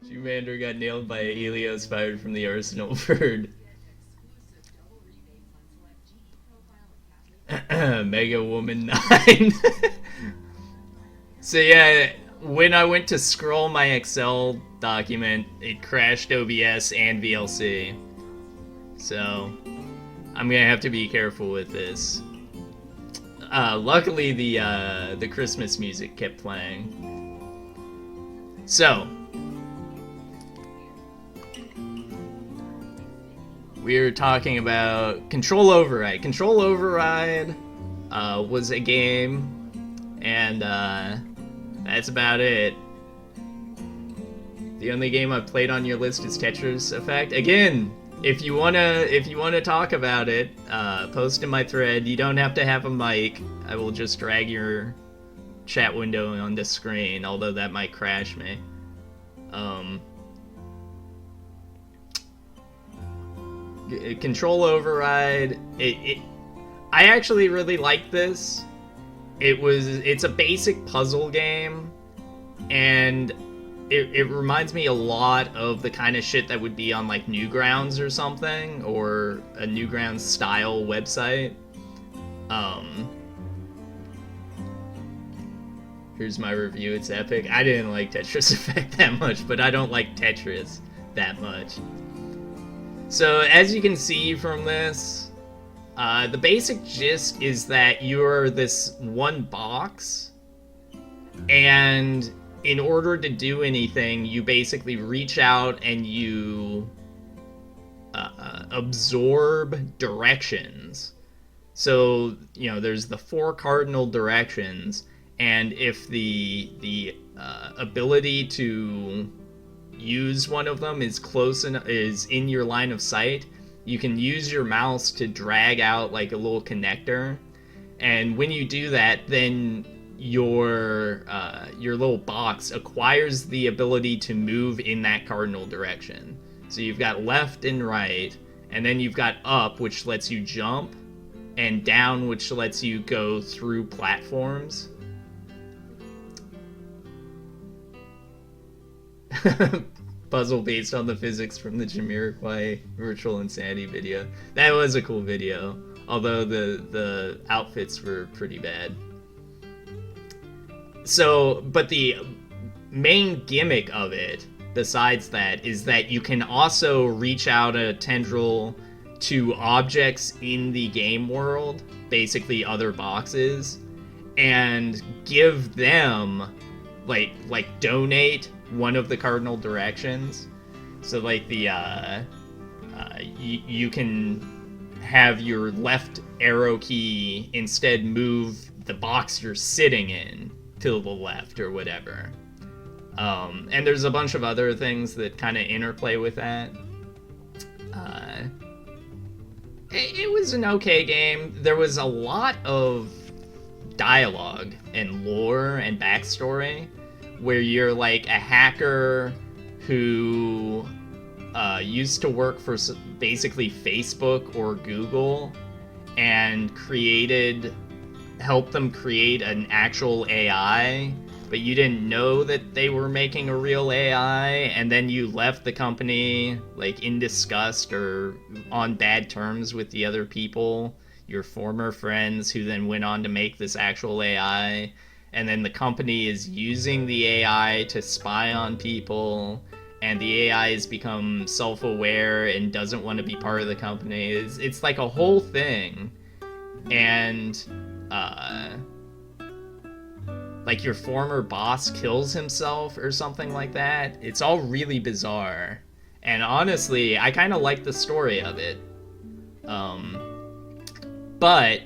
Shumander got nailed by a Helios fired from the Arsenal bird. Mega Woman 9. So yeah, when I went to scroll my Excel document, it crashed OBS and VLC. So I'm gonna have to be careful with this. Luckily, the Christmas music kept playing. So we're talking about Control Override. Control Override was a game, and that's about it. The only game I've played on your list is Tetris Effect. Again, if you wanna talk about it, post in my thread. You don't have to have a mic. I will just drag your chat window on the screen, although that might crash me. Control Override. I actually really like this. It's a basic puzzle game, and it reminds me a lot of the kind of shit that would be on like Newgrounds or something, or a Newgrounds style website. Here's my review. It's epic. I didn't like Tetris Effect that much, but I don't like Tetris that much. So as you can see from this, the basic gist is that you're this one box, and in order to do anything, you basically reach out and you absorb directions. So, you know, there's the 4 cardinal directions, and if the ability to use one of them is is in your line of sight, you can use your mouse to drag out like a little connector, and when you do that, then your little box acquires the ability to move in that cardinal direction. So you've got left and right, and then you've got up, which lets you jump, and down, which lets you go through platforms. Puzzle based on the physics from the Jamiroquai Virtual Insanity video. That was a cool video, although the outfits were pretty bad. So, but the main gimmick of it, besides that, is that you can also reach out a tendril to objects in the game world, basically other boxes, and give them, like donate one of the cardinal directions. So like you can have your left arrow key instead move the box you're sitting in to the left or whatever. And there's a bunch of other things that kind of interplay with that. It was an okay game. There was a lot of dialogue and lore and backstory, where you're like a hacker who used to work for basically Facebook or Google, and helped them create an actual AI, but you didn't know that they were making a real AI, and then you left the company like in disgust or on bad terms with the other people, your former friends, who then went on to make this actual AI. And then the company is using the AI to spy on people, and the AI has become self-aware and doesn't want to be part of the company. It's like a whole thing. And like your former boss kills himself or something like that. It's all really bizarre. And honestly, I kind of like the story of it. But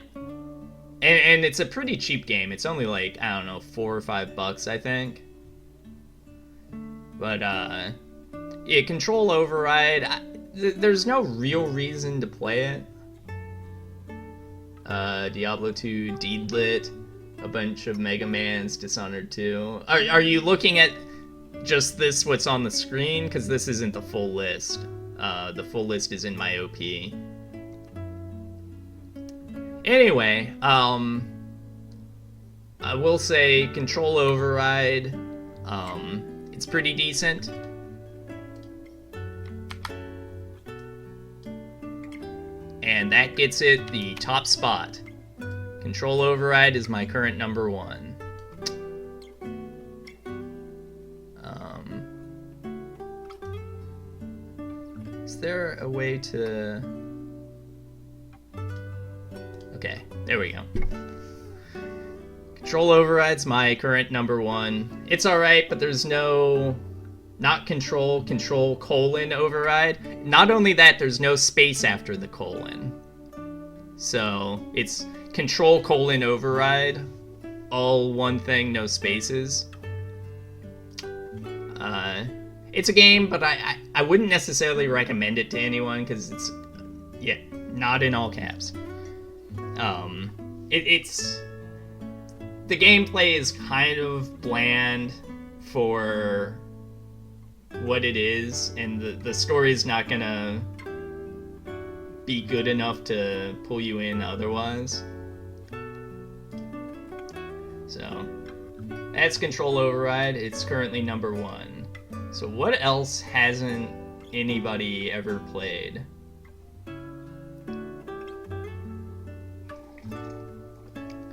and it's a pretty cheap game. It's only like, I don't know, $4 or $5, I think. But yeah, Control Override, there's no real reason to play it. Diablo 2, Deedlit, a bunch of Mega Mans, Dishonored 2. Are you looking at just what's on the screen? Because this isn't the full list. The full list is in my OP. Anyway, I will say Control Override, it's pretty decent. and that gets it the top spot. Control Override is my current number 1. Is there a way to... Okay, there we go. Control Override's my current number 1. It's alright, but there's no... Not Control Override. Not only that, there's no space after the colon. So, it's Control Override. All one thing, no spaces. It's a game, but I wouldn't necessarily recommend it to anyone, because it's... Yeah, not in all caps. It's... The gameplay is kind of bland for what it is, and the story's not gonna be good enough to pull you in otherwise. So, that's Control Override. It's currently number 1. So what else hasn't anybody ever played?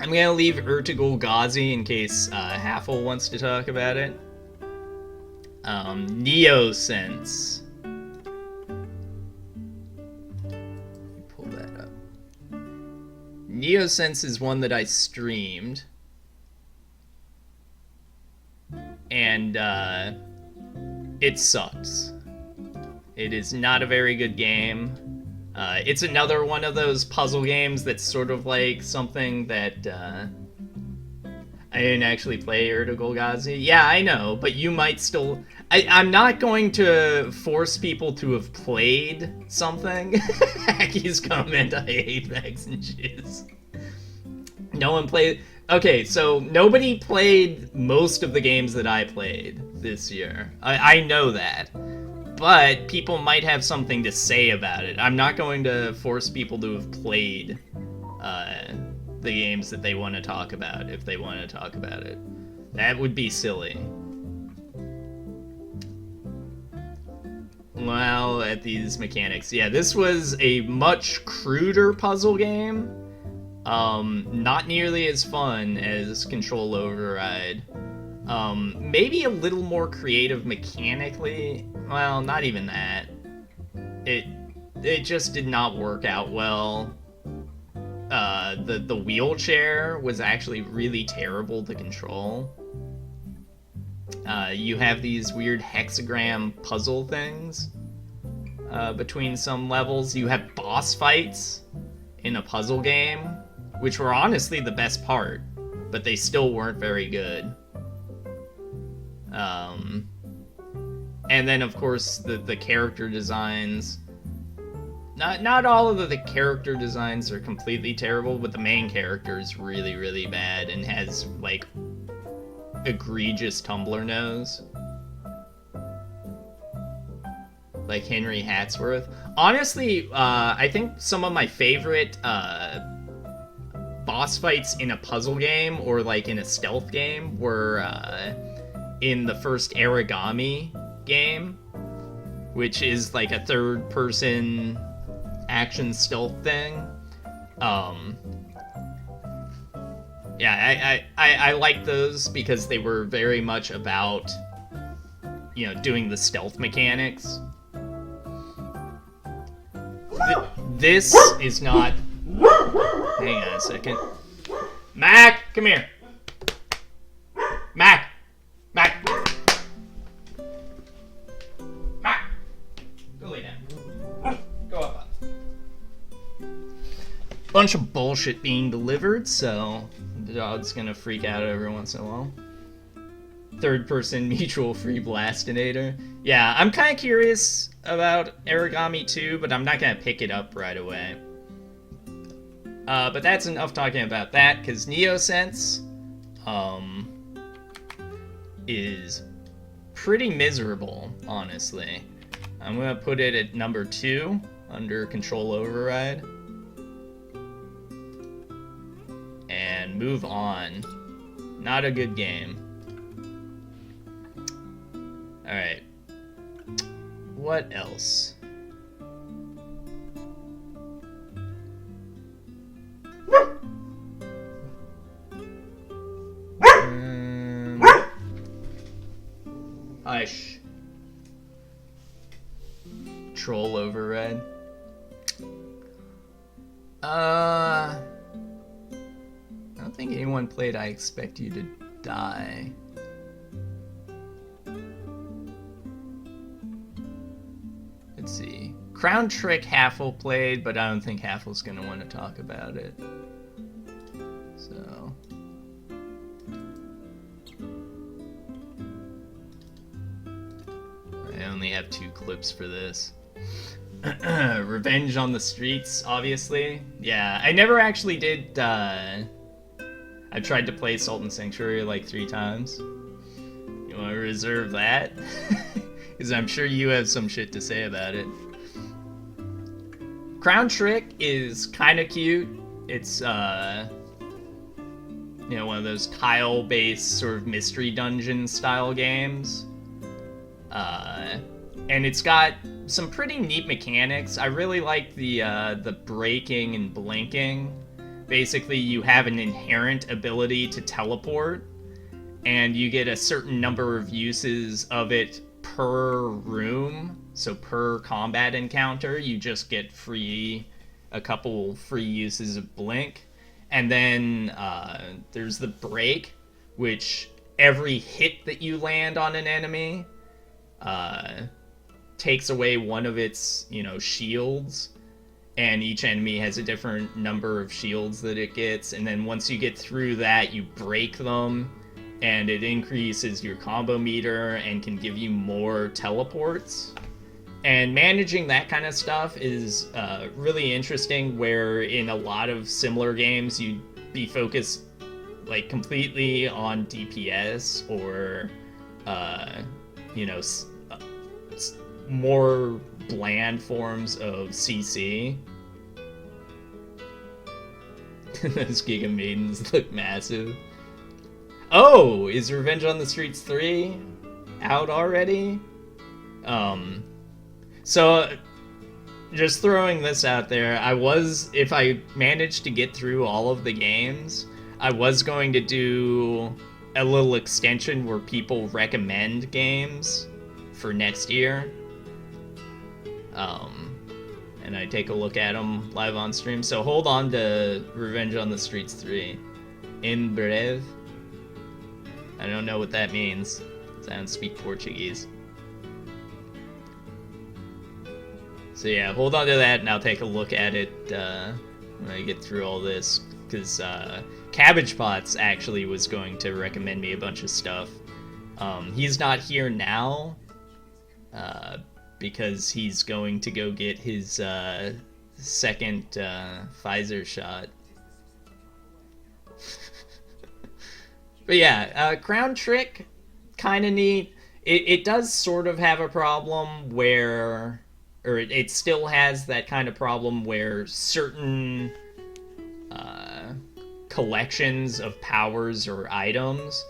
I'm gonna leave Ertugrul Ghazi in case Haffel wants to talk about it. Neosense. Pull that up. Neosense is one that I streamed. And, it sucks. It is not a very good game. It's another one of those puzzle games that's sort of like something that, I didn't actually play Ertugrul Ghazi. Yeah, I know, but you might still... I'm not going to force people to have played something. Hackey's comment, I hate macs and cheese. No one played... Okay, so nobody played most of the games that I played this year. I know that. But people might have something to say about it. I'm not going to force people to have played the games that they want to talk about if they want to talk about it. That would be silly. Well, at these mechanics. Yeah, this was a much cruder puzzle game. Not nearly as fun as Control Override. Maybe a little more creative mechanically. Well, not even that. It just did not work out well. The wheelchair was actually really terrible to control. You have these weird hexagram puzzle things between some levels. You have boss fights in a puzzle game, which were honestly the best part, but they still weren't very good. And then, of course, the character designs. Not all of the character designs are completely terrible, but the main character is really, really bad and has, like, egregious Tumblr nose. Like Henry Hatsworth. Honestly, I think some of my favorite boss fights in a puzzle game or, like, in a stealth game were in the first Origami game, which is, like, a third-person action stealth thing. Yeah, I like those because they were very much about, you know, doing the stealth mechanics. This is not... Hang on a second. Mac, come here. Mac. Mac. Mac. Go lay down. Go up. Bunch of bullshit being delivered, so the dog's gonna freak out every once in a while. Third-person mutual free blastinator. Yeah, I'm kind of curious about Origami 2, but I'm not gonna pick it up right away. But that's enough talking about that, because Neosense is pretty miserable, honestly. I'm gonna put it at number 2 under Control Override. And move on. Not a good game. Alright. What else? Gosh. Troll override. I don't think anyone played I Expect You to Die. Let's see. Crown Trick Haffle played, but I don't think Haffle's gonna want to talk about it. So. I only have 2 clips for this. Revenge on the Streets, obviously. Yeah, I never actually did, I tried to play Salt and Sanctuary like 3 times. You want to reserve that? Because I'm sure you have some shit to say about it. Crown Trick is kind of cute. It's, one of those tile-based sort of mystery dungeon style games. And it's got some pretty neat mechanics. I really like the breaking and blinking. Basically, you have an inherent ability to teleport, and you get a certain number of uses of it per room. So per combat encounter, you just get a couple free uses of blink. And then there's the break, which every hit that you land on an enemy takes away one of its, shields, and each enemy has a different number of shields that it gets, and then once you get through that, you break them, and it increases your combo meter and can give you more teleports. And managing that kind of stuff is really interesting, where in a lot of similar games, you'd be focused like completely on DPS or, more bland forms of CC. Those Giga Maidens look massive. Oh, is Revenge on the Streets 3 out already? So, just throwing this out there, if I managed to get through all of the games, I was going to do a little extension where people recommend games for next year. And I take a look at them live on stream. So hold on to Revenge on the Streets 3. In breve. I don't know what that means, because I don't speak Portuguese. So yeah, hold on to that, and I'll take a look at it when I get through all this. Because Cabbage Pots actually was going to recommend me a bunch of stuff. He's not here now, because he's going to go get his second Pfizer shot. But yeah, Crown Trick, kind of neat. It does sort of have a problem where, or it still has that kind of problem where certain collections of powers or items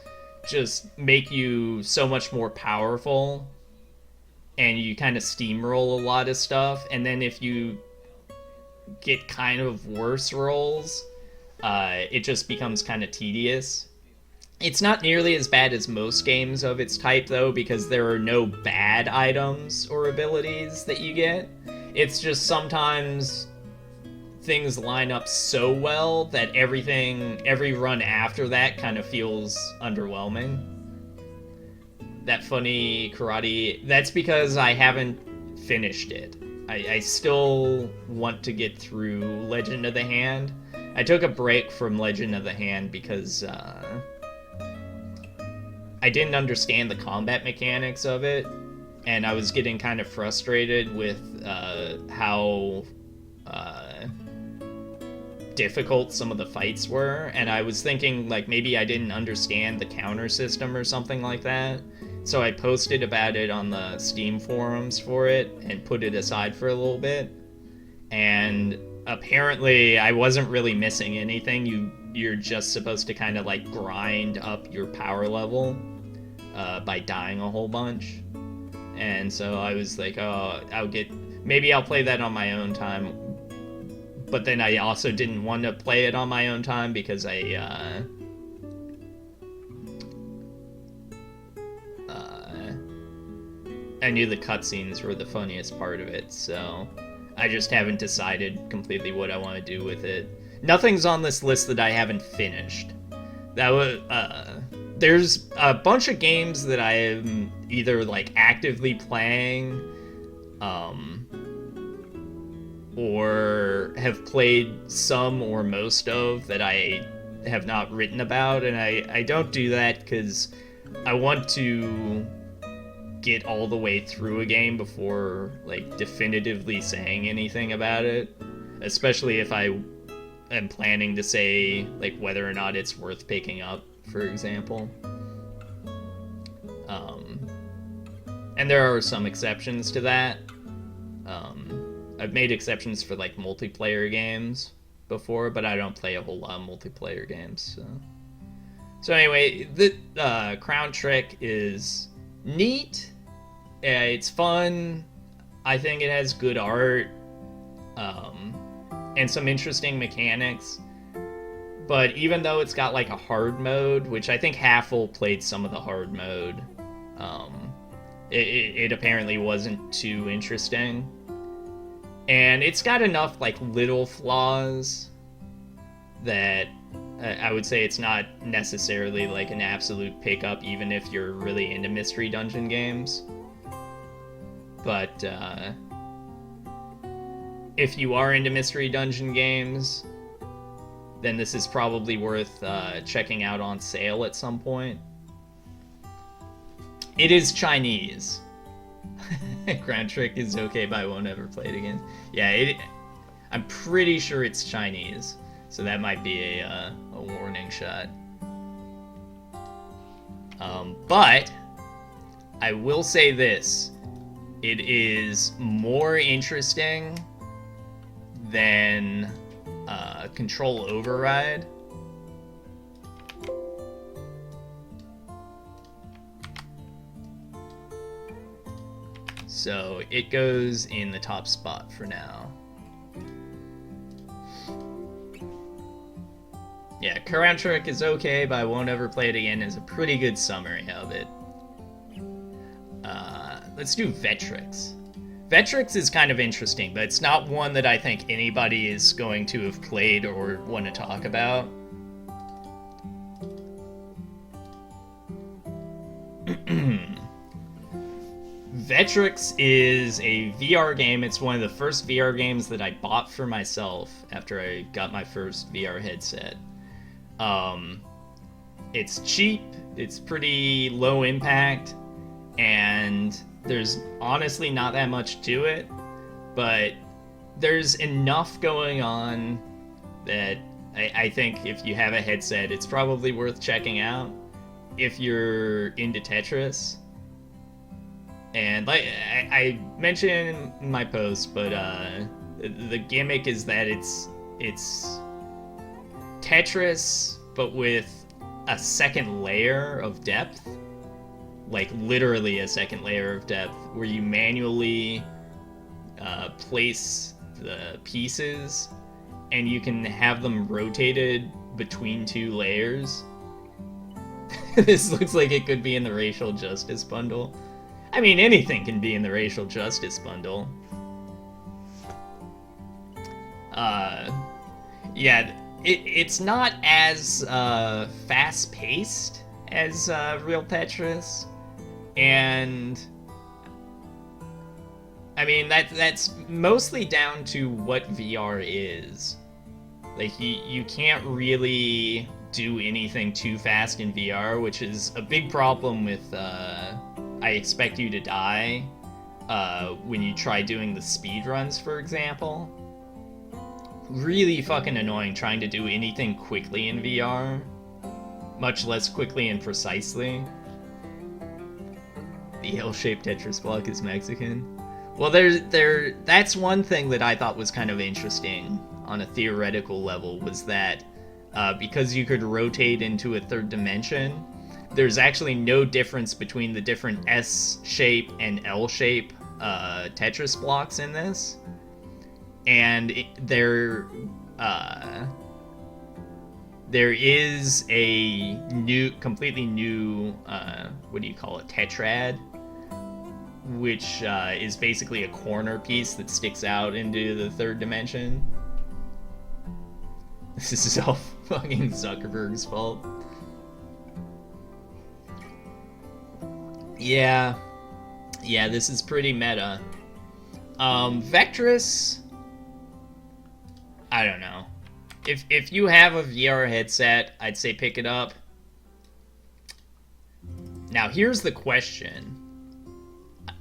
just make you so much more powerful, and you kind of steamroll a lot of stuff, and then if you get kind of worse rolls, it just becomes kind of tedious. It's not nearly as bad as most games of its type, though, because there are no bad items or abilities that you get. It's just sometimes things line up so well that every run after that kind of feels underwhelming. That funny karate, that's because I haven't finished it. I still want to get through Legend of the Hand. I took a break from Legend of the Hand because I didn't understand the combat mechanics of it, and I was getting kind of frustrated with how difficult some of the fights were, and I was thinking like maybe I didn't understand the counter system or something like that. So I posted about it on the Steam forums for it and put it aside for a little bit. And apparently I wasn't really missing anything. You're just supposed to kind of like grind up your power level by dying a whole bunch. And so I was like, oh, maybe I'll play that on my own time. But then I also didn't want to play it on my own time because I knew the cutscenes were the funniest part of it, so I just haven't decided completely what I want to do with it. Nothing's on this list that I haven't finished. That was there's a bunch of games that I am either like actively playing, or have played some or most of that I have not written about, and I don't do that because I want to get all the way through a game before like definitively saying anything about it, especially if I am planning to say like whether or not it's worth picking up, for example. And there are some exceptions to that. I've made exceptions for like multiplayer games before, but I don't play a whole lot of multiplayer games. So anyway, the Crown Trick is neat. It's fun. I think it has good art, and some interesting mechanics. But even though it's got like a hard mode, which I think Haffle played some of the hard mode, it apparently wasn't too interesting. And it's got enough like little flaws that I would say it's not necessarily like an absolute pickup, even if you're really into Mystery Dungeon games. But if you are into Mystery Dungeon games, then this is probably worth checking out on sale at some point. It is Chinese. Crown Trick is okay, but I won't ever play it again. Yeah, I'm pretty sure it's Chinese, so that might be a warning shot. But I will say this: it is more interesting than Control Override. So it goes in the top spot for now. Yeah, Crown Trick is okay, but I won't ever play it again is a pretty good summary of it. Let's do Vectrex. Vectrex is kind of interesting, but it's not one that I think anybody is going to have played or want to talk about. Vectrex is a VR game. It's one of the first VR games that I bought for myself after I got my first VR headset. It's cheap, it's pretty low impact, and there's honestly not that much to it, but there's enough going on that I think if you have a headset, it's probably worth checking out if you're into Tetris. And like I mentioned in my post, but the gimmick is that it's Tetris, but with a second layer of depth. Like literally a second layer of depth, where you manually place the pieces, and you can have them rotated between two layers. This looks like it could be in the Racial Justice Bundle. I mean, anything can be in the Racial Justice Bundle. Yeah, it's not as fast-paced as real Tetris, and I mean that's mostly down to what VR is. Like you can't really do anything too fast in VR, which is a big problem with I Expect You to Die when you try doing the speed runs, for example. Really fucking annoying trying to do anything quickly in VR, much less quickly and precisely. The L-shaped Tetris block is Mexican. Well, that's one thing that I thought was kind of interesting on a theoretical level, was that because you could rotate into a third dimension, there's actually no difference between the different S-shape and L-shape Tetris blocks in this. And there is a completely new, what do you call it, tetrad, which is basically a corner piece that sticks out into the third dimension. This is all fucking Zuckerberg's fault. Yeah, this is pretty meta. Vectress, I don't know. If you have a VR headset, I'd say pick it up. Now, here's the question.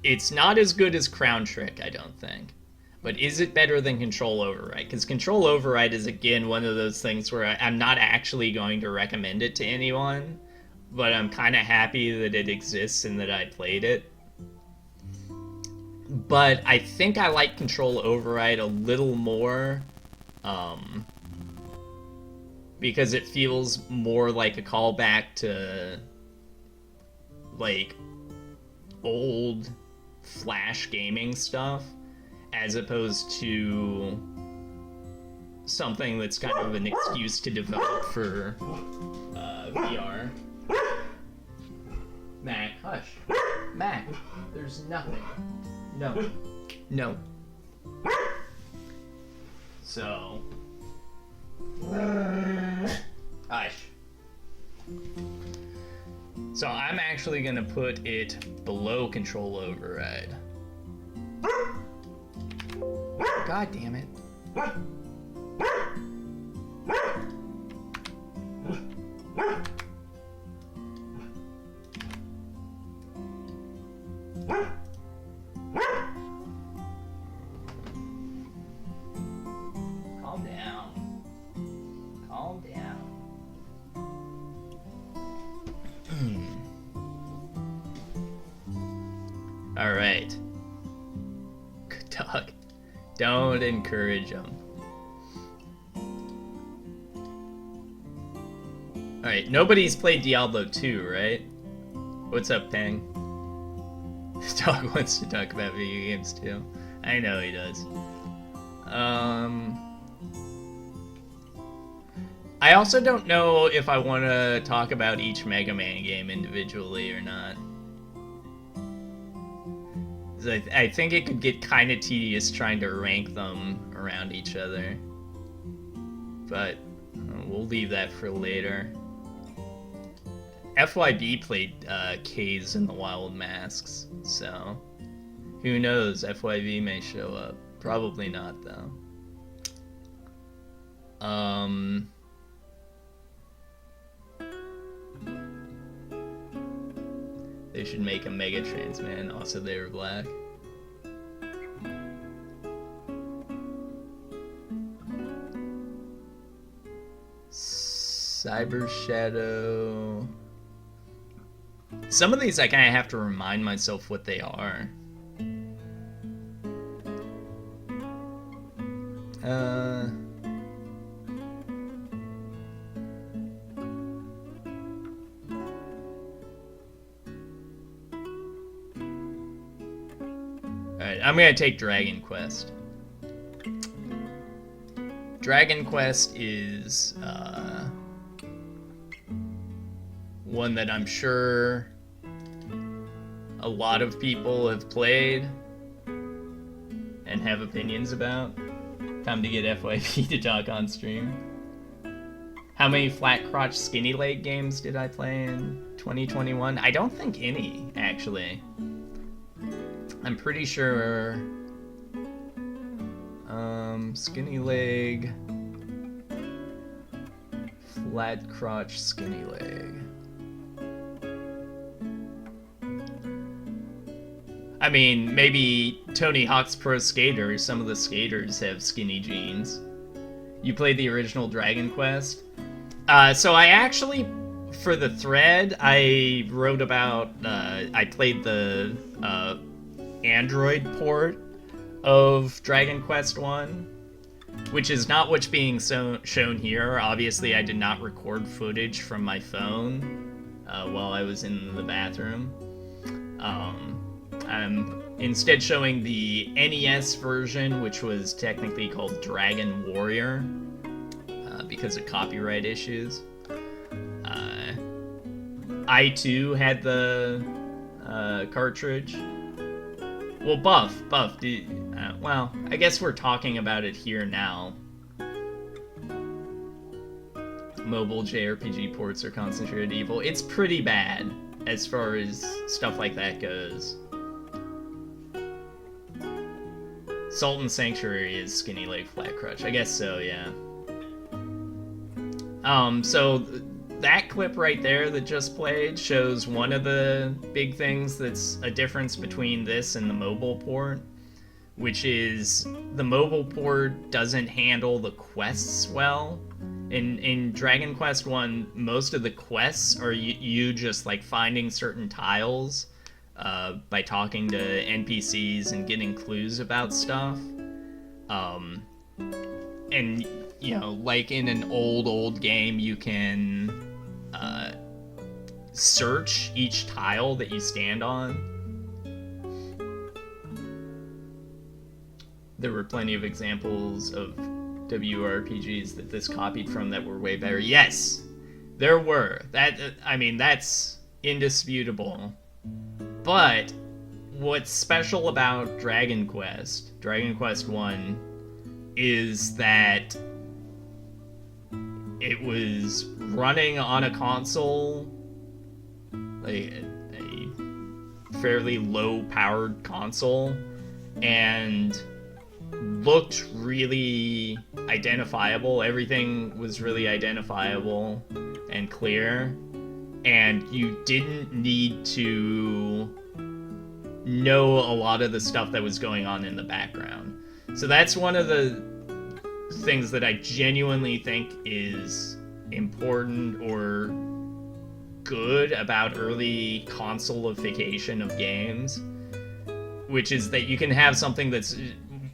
It's not as good as Crown Trick, I don't think. But is it better than Control Override? Because Control Override is, again, one of those things where I'm not actually going to recommend it to anyone, but I'm kind of happy that it exists and that I played it. But I think I like Control Override a little more, because it feels more like a callback to, like, old Flash gaming stuff, as opposed to something that's kind of an excuse to develop for VR. Mac, hush. Mac, there's nothing. No. So. Hush. So I'm actually gonna put it below Control Override. God damn it. Calm down. Calm down. All right. Good dog. Don't encourage him. All right. Nobody's played Diablo 2, right? What's up, Peng? This dog wants to talk about video games too. I know he does. I also don't know if I want to talk about each Mega Man game individually or not. I think it could get kind of tedious trying to rank them around each other. But we'll leave that for later. FYB played Kaze in the Wild Masks, so who knows, FYB may show up. Probably not, though. They should make a Mega Trans Man, also they were black. Cyber Shadow. Some of these I kind of have to remind myself what they are. Alright, I'm gonna take Dragon Quest. Dragon Quest is one that I'm sure a lot of people have played and have opinions about. Time to get FYP to talk on stream. How many flat crotch skinny leg games did I play in 2021? I don't think any, actually. I'm pretty sure skinny leg, flat crotch skinny leg. I mean, maybe Tony Hawk's Pro Skater, some of the skaters have skinny jeans. You played the original Dragon Quest? So I actually, for the thread, I wrote about, I played the Android port of Dragon Quest 1, which is not what's being shown here. Obviously, I did not record footage from my phone while I was in the bathroom. I'm instead showing the NES version, which was technically called Dragon Warrior because of copyright issues. I too had the cartridge. Well, Buff, well, I guess we're talking about it here now. Mobile JRPG ports are concentrated evil. It's pretty bad as far as stuff like that goes. Sultan Sanctuary is Skinny Leg Flat Crutch. I guess so, yeah. So that clip right there that just played shows one of the big things that's a difference between this and the mobile port, which is the mobile port doesn't handle the quests well. In Dragon Quest 1, most of the quests are you just like finding certain tiles by talking to NPCs and getting clues about stuff. And, you know, like in an old game, you can search each tile that you stand on. There were plenty of examples of WRPGs that this copied from that were way better. Yes, there were. That's indisputable. But what's special about Dragon Quest 1, is that it was running on a console, like a fairly low-powered console, and looked really identifiable. Everything was really identifiable and clear, and you didn't need to know a lot of the stuff that was going on in the background. So that's one of the things that I genuinely think is important or good about early consolification of games, which is that you can have something that's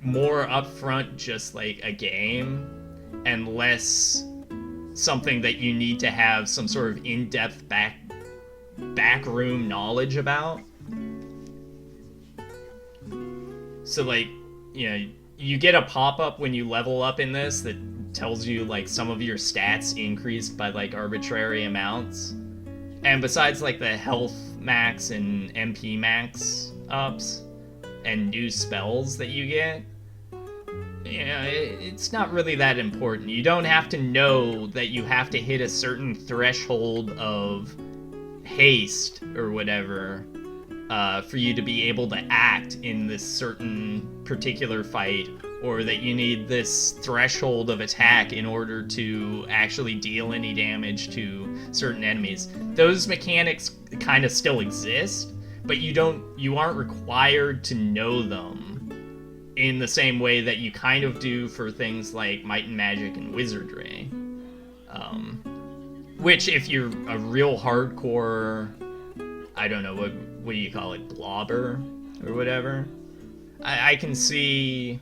more upfront, just like a game, and less something that you need to have some sort of in-depth backroom knowledge about. So, like, you know, you get a pop-up when you level up in this that tells you, like, some of your stats increased by, like, arbitrary amounts. And besides, like, the health max and MP max ups and new spells that you get, you know, it's not really that important. You don't have to know that you have to hit a certain threshold of haste or whatever for you to be able to act in this certain particular fight, or that you need this threshold of attack in order to actually deal any damage to certain enemies. Those mechanics kind of still exist, but you aren't required to know them in the same way that you kind of do for things like Might and Magic and Wizardry. Which, if you're a real hardcore, I don't know, what do you call it, blobber or whatever, I can see,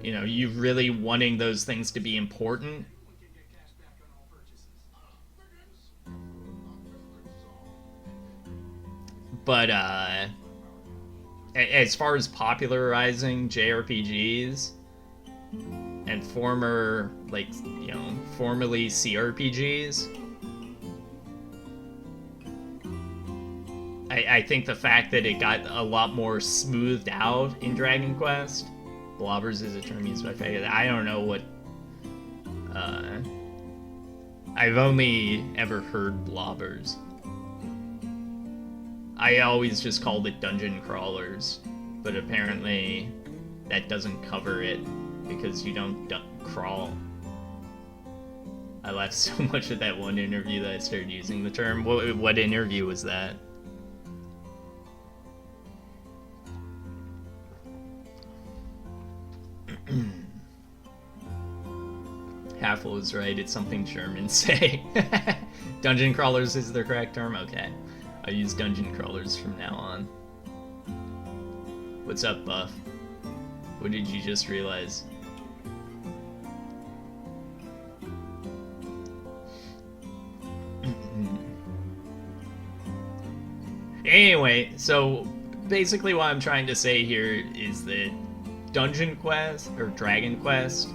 you know, you really wanting those things to be important. But as far as popularizing JRPGs and formerly CRPGs, I think the fact that it got a lot more smoothed out in Dragon Quest, blobbers is a term used by Faggot. I don't know what, I've only ever heard blobbers. I always just called it dungeon crawlers, but apparently that doesn't cover it because you don't crawl. I laughed so much at that one interview that I started using the term. What interview was that? Halfle was right, it's something Germans say. Dungeon crawlers is the correct term? Okay. I'll use dungeon crawlers from now on. What's up, Buff? What did you just realize? Anyway, so basically what I'm trying to say here is that Dungeon Quest, or Dragon Quest,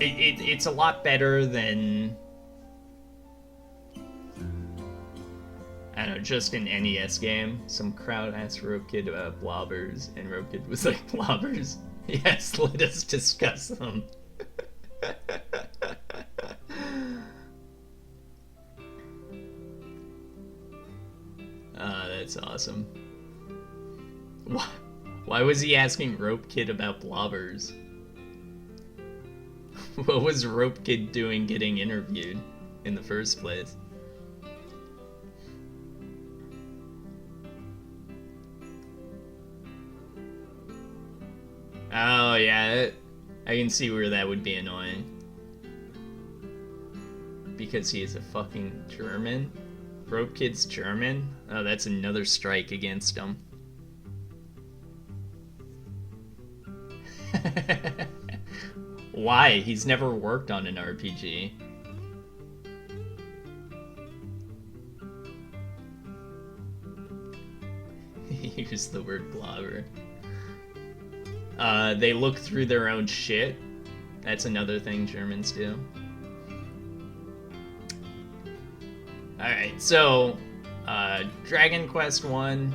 it's a lot better than, I don't don't know, just an NES game. Some crowd asked Rope Kid about blobbers, and Rope Kid was like, blobbers? Yes, let us discuss them. That's awesome. Why was he asking Rope Kid about blobbers? What was Rope Kid doing getting interviewed in the first place? Oh yeah, I can see where that would be annoying. Because he is a fucking German? Rope Kid's German? Oh, that's another strike against him. Why? He's never worked on an RPG. He used the word blobber. They look through their own shit. That's another thing Germans do. Alright, so, Dragon Quest 1,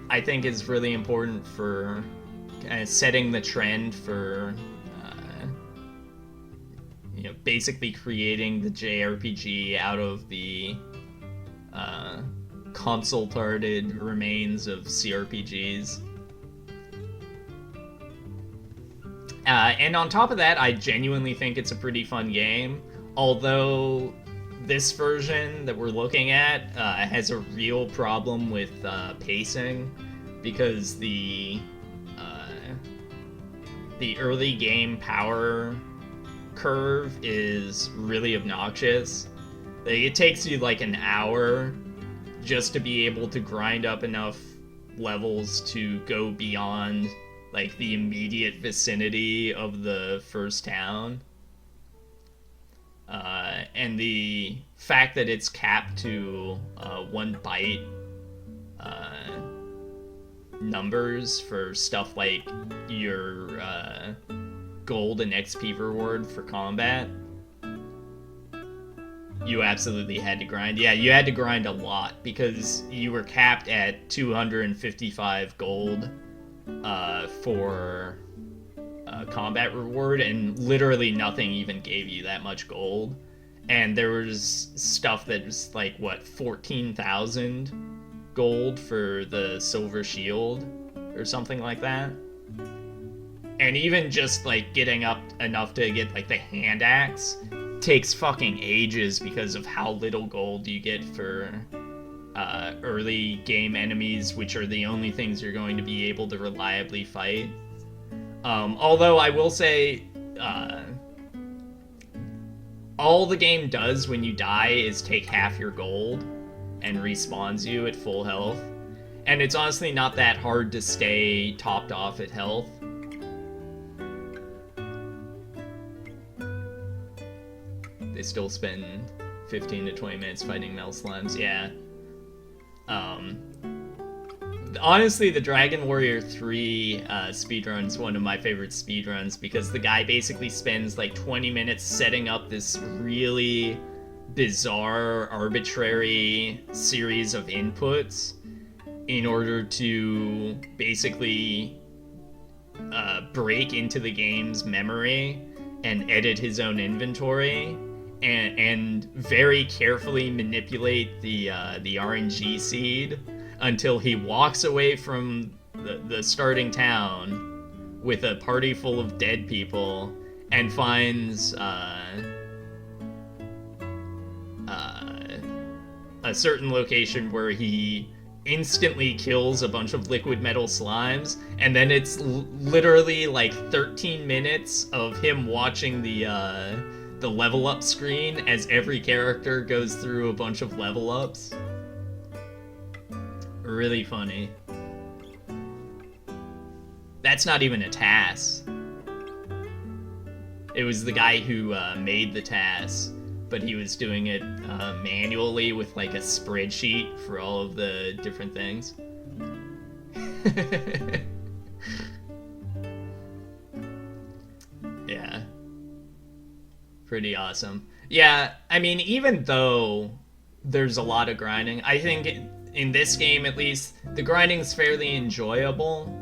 I think is really important for kind of setting the trend for, you know, basically creating the JRPG out of the, console-tarted remains of CRPGs. And on top of that, I genuinely think it's a pretty fun game, although this version that we're looking at has a real problem with pacing, because the early game power curve is really obnoxious. It takes you like an hour just to be able to grind up enough levels to go beyond like the immediate vicinity of the first town. And the fact that it's capped to 1 byte numbers for stuff like your gold and XP reward for combat, you absolutely had to grind. Yeah, you had to grind a lot because you were capped at 255 gold for combat reward, and literally nothing even gave you that much gold. And there was stuff that was like, what, 14,000 gold for the silver shield or something like that. And even just like getting up enough to get like the hand axe takes fucking ages because of how little gold you get for early game enemies, which are the only things you're going to be able to reliably fight. Although I will say, all the game does when you die is take half your gold and respawns you at full health. And it's honestly not that hard to stay topped off at health. They still spend 15 to 20 minutes fighting Mel Slimes, yeah. Honestly, the Dragon Warrior 3 speedrun is one of my favorite speedruns because the guy basically spends like 20 minutes setting up this really bizarre, arbitrary series of inputs in order to basically break into the game's memory and edit his own inventory and very carefully manipulate the RNG seed until he walks away from the starting town with a party full of dead people and finds a certain location where he instantly kills a bunch of liquid metal slimes, and then it's literally like 13 minutes of him watching the level up screen as every character goes through a bunch of level ups. Really funny. That's not even a task. It was the guy who made the task, but he was doing it manually with like a spreadsheet for all of the different things. Yeah. Pretty awesome. Yeah, I mean, even though there's a lot of grinding. I think in this game, at least, the grinding's fairly enjoyable.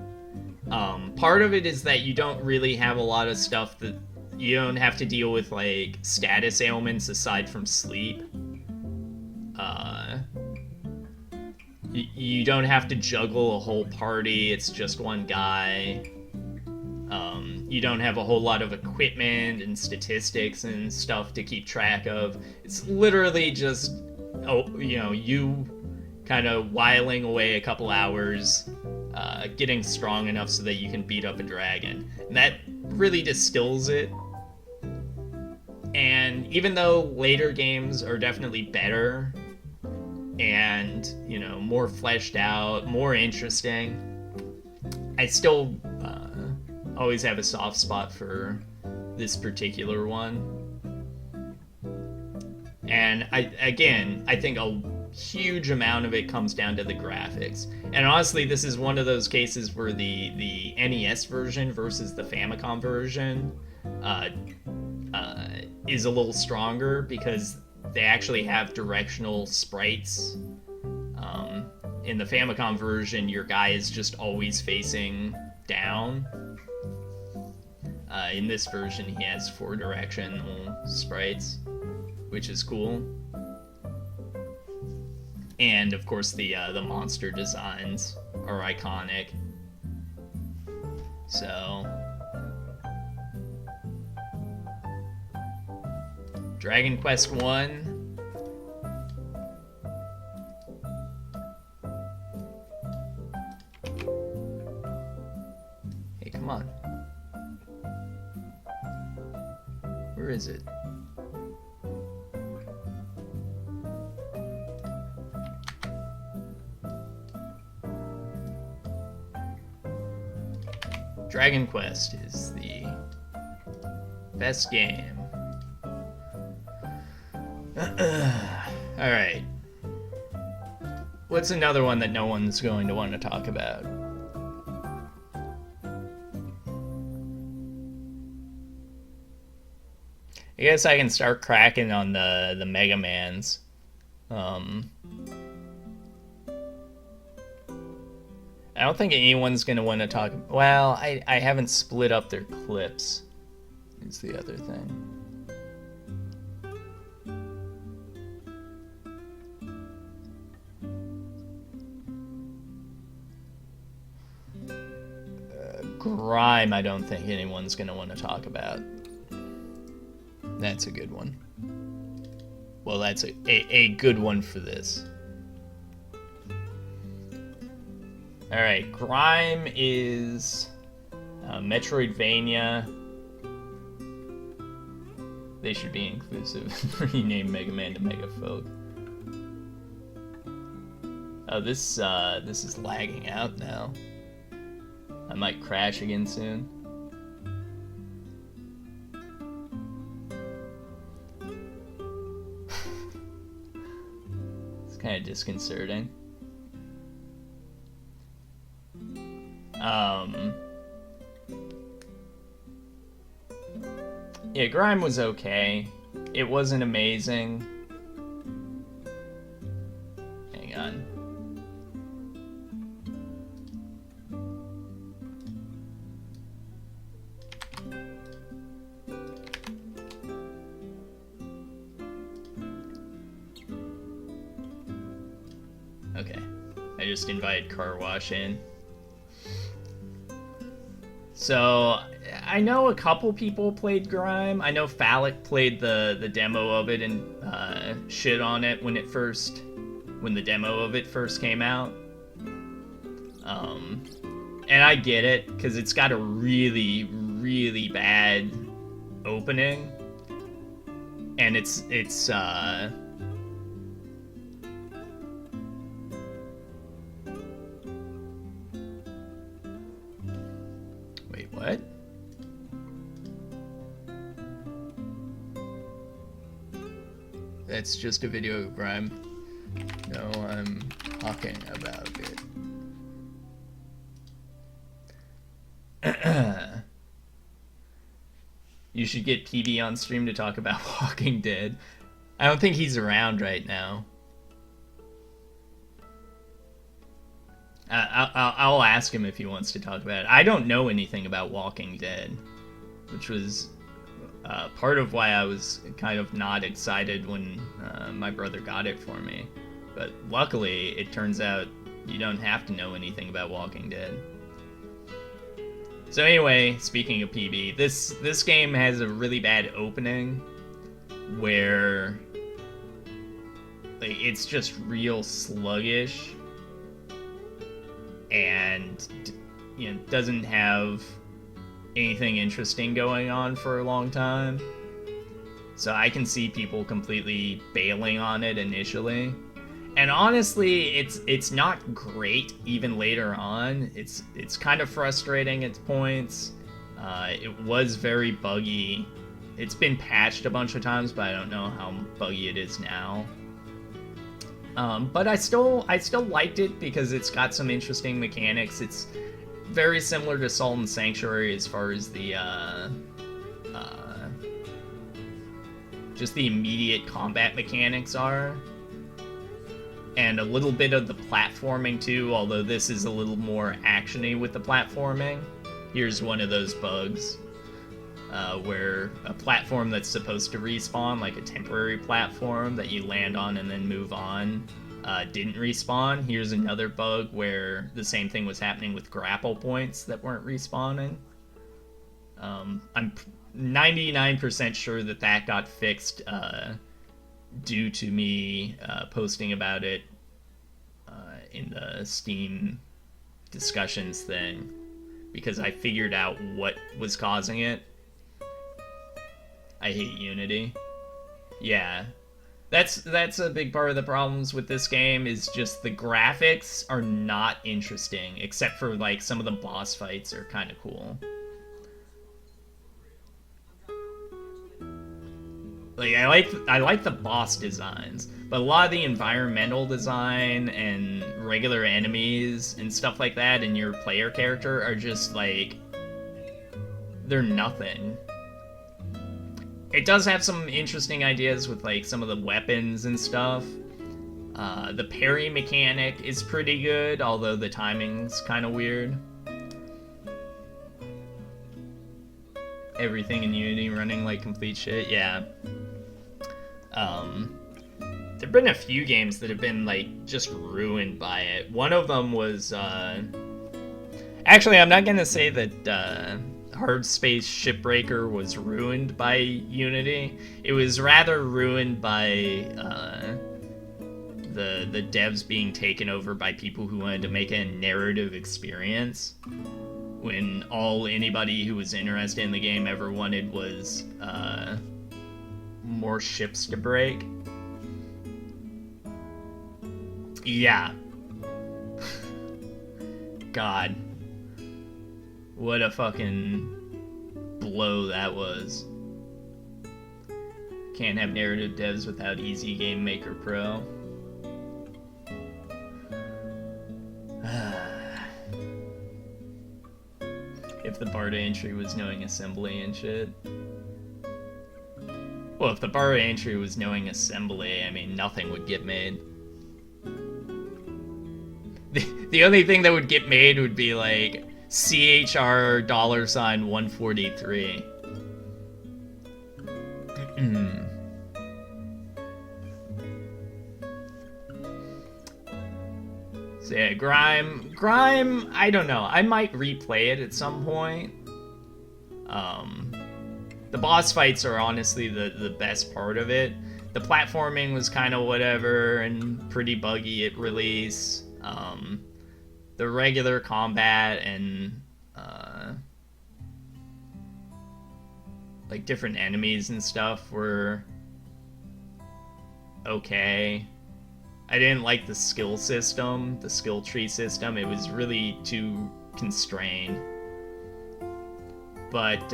Part of it is that you don't really have a lot of stuff that you don't have to deal with, like status ailments aside from sleep. You don't have to juggle a whole party. It's just one guy. You don't have a whole lot of equipment and statistics and stuff to keep track of. It's literally just, you kind of whiling away a couple hours, getting strong enough so that you can beat up a dragon. And that really distills it. And even though later games are definitely better and, more fleshed out, more interesting, I still always have a soft spot for this particular one. And I think a huge amount of it comes down to the graphics. And honestly, this is one of those cases where the NES version versus the Famicom version is a little stronger because they actually have directional sprites. In the Famicom version, your guy is just always facing down. In this version, he has 4 directional sprites, which is cool. And of course, the monster designs are iconic. So, Dragon Quest 1. Hey, come on. Where is it? Dragon Quest is the best game. Alright. What's another one that no one's going to want to talk about? I guess I can start cracking on the Mega Mans. I don't think anyone's going to want to talk... Well, I haven't split up their clips, is the other thing. Grime, I don't think anyone's going to want to talk about. That's a good one. Well, that's a good one for this. Alright, Grime is Metroidvania. They should be inclusive. Rename Mega Man to Mega Folk. Oh, this is lagging out now. I might crash again soon. It's kind of disconcerting. Yeah, Grime was okay. It wasn't amazing. Hang on. Okay. I just invited Car Wash in. So, I know a couple people played Grime. I know Phallic played the demo of it and shit on it when the demo of it first came out. And I get it, because it's got a really, really bad opening. And it's Wait, what? That's just a video of Grime. No, I'm talking about it. You should get PB on stream to talk about Walking Dead. I don't think he's around right now. I'll ask him if he wants to talk about it. I don't know anything about Walking Dead, which was part of why I was kind of not excited when my brother got it for me. But luckily, it turns out you don't have to know anything about Walking Dead. So anyway, speaking of PB, this game has a really bad opening where like it's just real sluggish and doesn't have anything interesting going on for a long time. So I can see people completely bailing on it initially. And honestly, it's not great even later on. It's kind of frustrating at points. It was very buggy. It's been patched a bunch of times, but I don't know how buggy it is now. But I still liked it because it's got some interesting mechanics. It's very similar to Salt and Sanctuary as far as the just the immediate combat mechanics are. And a little bit of the platforming too, although this is a little more actiony with the platforming. Here's one of those bugs where a platform that's supposed to respawn, like a temporary platform that you land on and then move on, didn't respawn. Here's another bug where the same thing was happening with grapple points that weren't respawning. I'm 99% sure that got fixed due to me posting about it in the Steam discussions thing, because I figured out what was causing it. I hate Unity. Yeah. That's a big part of the problems with this game, is just the graphics are not interesting, except for like some of the boss fights are kind of cool. Like I like the boss designs, but a lot of the environmental design and regular enemies and stuff like that in your player character are just like, they're nothing. It does have some interesting ideas with like some of the weapons and stuff. The parry mechanic is pretty good, although the timing's kind of weird. Everything in Unity running like complete shit, yeah. There've been a few games that have been like just ruined by it. One of them was actually, I'm not gonna say that Hard Space Shipbreaker was ruined by Unity. It was rather ruined by the devs being taken over by people who wanted to make a narrative experience, when all anybody who was interested in the game ever wanted was more ships to break. Yeah. God. What a fucking blow that was. Can't have narrative devs without Easy Game Maker Pro. If the bar to entry was knowing assembly and shit. Well, if the bar to entry was knowing assembly, I mean, nothing would get made. The only thing that would get made would be like CHR $143. So yeah, Grime, I don't know. I might replay it at some point. The boss fights are honestly the best part of it. The platforming was kind of whatever and pretty buggy at release. The regular combat and like different enemies and stuff were okay. I didn't like the skill system, the skill tree system. It was really too constrained. But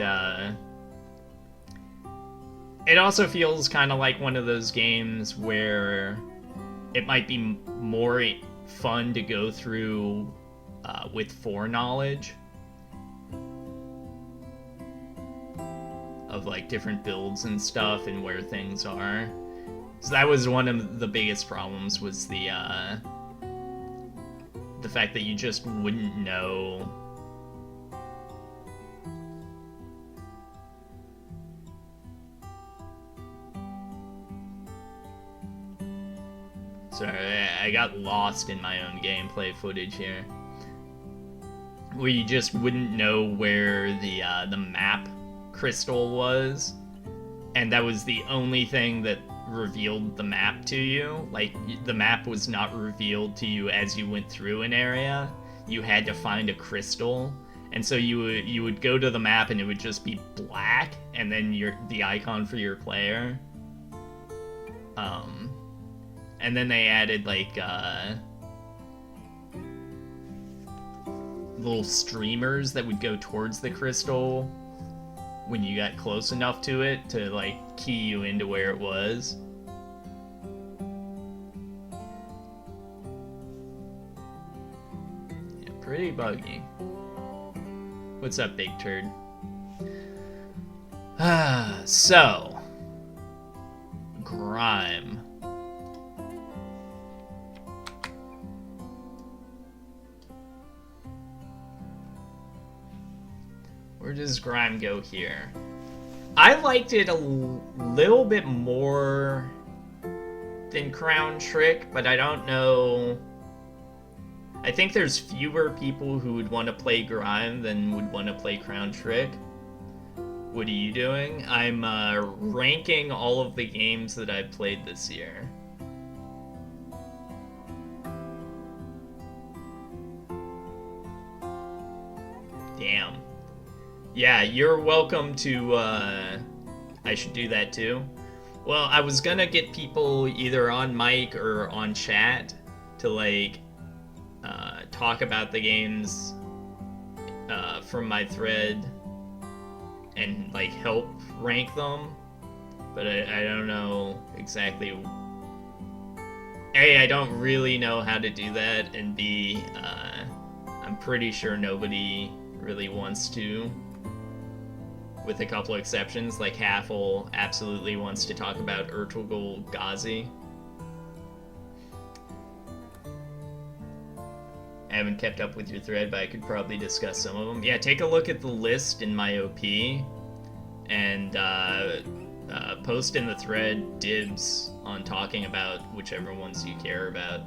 it also feels kind of like one of those games where it might be more fun to go through with foreknowledge of like different builds and stuff and where things are. So that was one of the biggest problems, was the the fact that you just wouldn't know. Sorry, I got lost in my own gameplay footage here. Where you just wouldn't know where the map crystal was, and that was the only thing that revealed the map to you. Like, the map was not revealed to you as you went through an area. You had to find a crystal, and so you would go to the map and it would just be black, and then the icon for your player. And then they added, like, little streamers that would go towards the crystal when you got close enough to it to, like, key you into where it was. Yeah, pretty buggy. What's up, big turd? So, Grime. Where does Grime go here? I liked it a little bit more than Crown Trick, but I don't know. I think there's fewer people who would want to play Grime than would want to play Crown Trick. What are you doing? I'm ranking all of the games that I've played this year. Damn. Yeah, you're welcome to, I should do that too. Well, I was gonna get people either on mic or on chat to, like, talk about the games from my thread and, like, help rank them. But I don't know exactly. A, I don't really know how to do that, and B, I'm pretty sure nobody really wants to. With a couple exceptions, like Haffle absolutely wants to talk about Ertugrul Ghazi. I haven't kept up with your thread, but I could probably discuss some of them. Yeah, take a look at the list in my OP, and post in the thread dibs on talking about whichever ones you care about.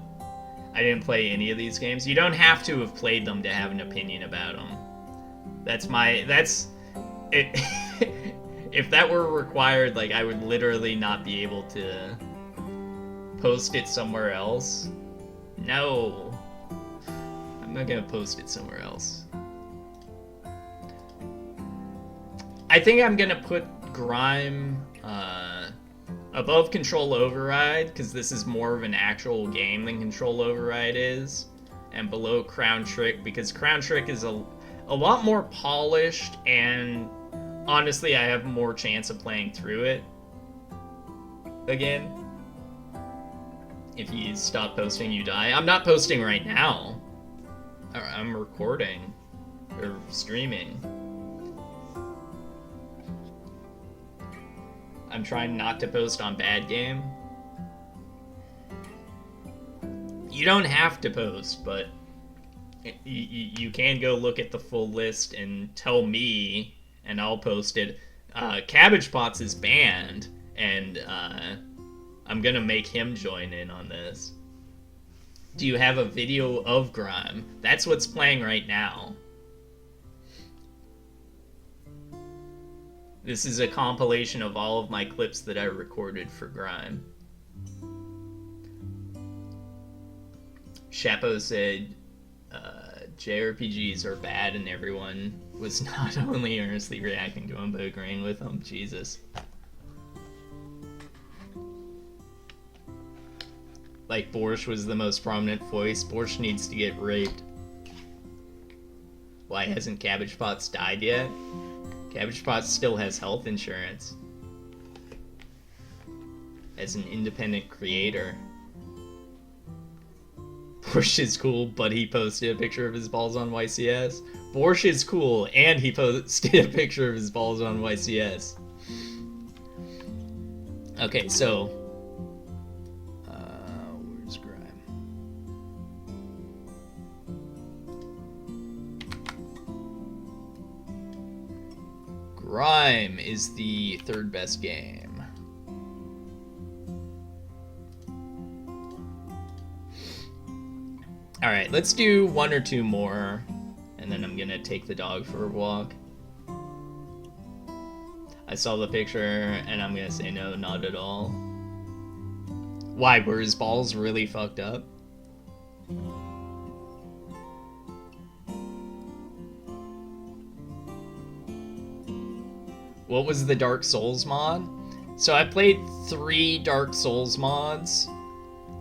I didn't play any of these games. You don't have to have played them to have an opinion about them. If that were required, like, I would literally not be able to post it somewhere else. No. I'm not gonna post it somewhere else. I think I'm gonna put Grime above Control Override, because this is more of an actual game than Control Override is, and below Crown Trick, because Crown Trick is a lot more polished, and honestly, I have more chance of playing through it again. If you stop posting, you die. I'm not posting right now. I'm recording or streaming. I'm trying not to post on Bad Game. You don't have to post, but you can go look at the full list and tell me, and I'll post it. Cabbage Pots is banned, and I'm gonna make him join in on this. Do you have a video of Grime? That's what's playing right now. This is a compilation of all of my clips that I recorded for Grime. Chapo said, JRPGs are bad, and everyone was not only earnestly reacting to them, but agreeing with them. Jesus. Like, Borscht was the most prominent voice. Borscht needs to get raped. Why hasn't Cabbage Pots died yet? Cabbage Pots still has health insurance. As an independent creator. Borscht is cool, but he posted a picture of his balls on YCS. Borscht is cool, and he posted a picture of his balls on YCS. Okay, so... where's Grime? Rime is the third best game. Alright, let's do one or two more, and then I'm gonna take the dog for a walk. I saw the picture, and I'm gonna say no, not at all. Why, were his balls really fucked up? What was the Dark Souls mod? So I played 3 Dark Souls mods.